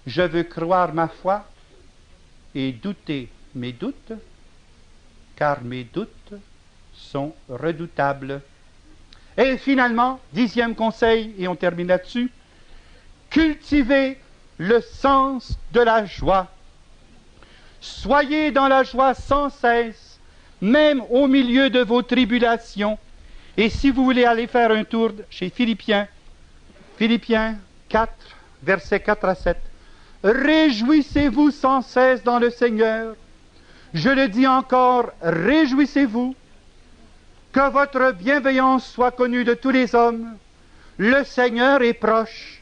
Speaker 1: je veux croire ma foi et douter mes doutes, car mes doutes sont redoutables. Et finalement, 10e conseil, et on termine là-dessus, cultivez le sens de la joie. Soyez dans la joie sans cesse, même au milieu de vos tribulations. Et si vous voulez aller faire un tour chez Philippiens 4, versets 4 à 7, réjouissez-vous sans cesse dans le Seigneur. Je le dis encore, réjouissez-vous. Que votre bienveillance soit connue de tous les hommes. Le Seigneur est proche.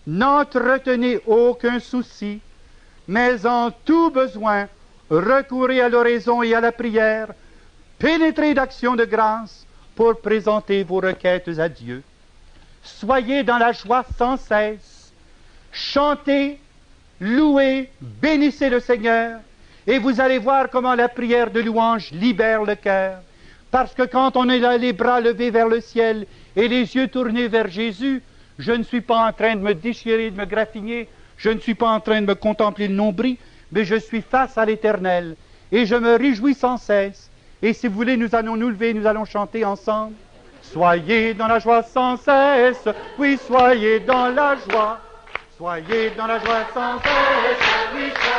Speaker 1: N'entretenez aucun souci, mais en tout besoin, recourez à l'oraison et à la prière, pénétrez d'actions de grâce pour présenter vos requêtes à Dieu. Soyez dans la joie sans cesse, chantez, louez, bénissez le Seigneur, et vous allez voir comment la prière de louange libère le cœur. Parce que quand on est là, les bras levés vers le ciel et les yeux tournés vers Jésus, je ne suis pas en train de me déchirer, de me graffiner, je ne suis pas en train de me contempler le nombril, mais je suis face à l'Éternel, et je me réjouis sans cesse. Et si vous voulez, nous allons nous lever, nous allons chanter ensemble. Soyez dans la joie sans cesse, oui, soyez dans la joie. Soyez dans la joie sans cesse, oui, soyez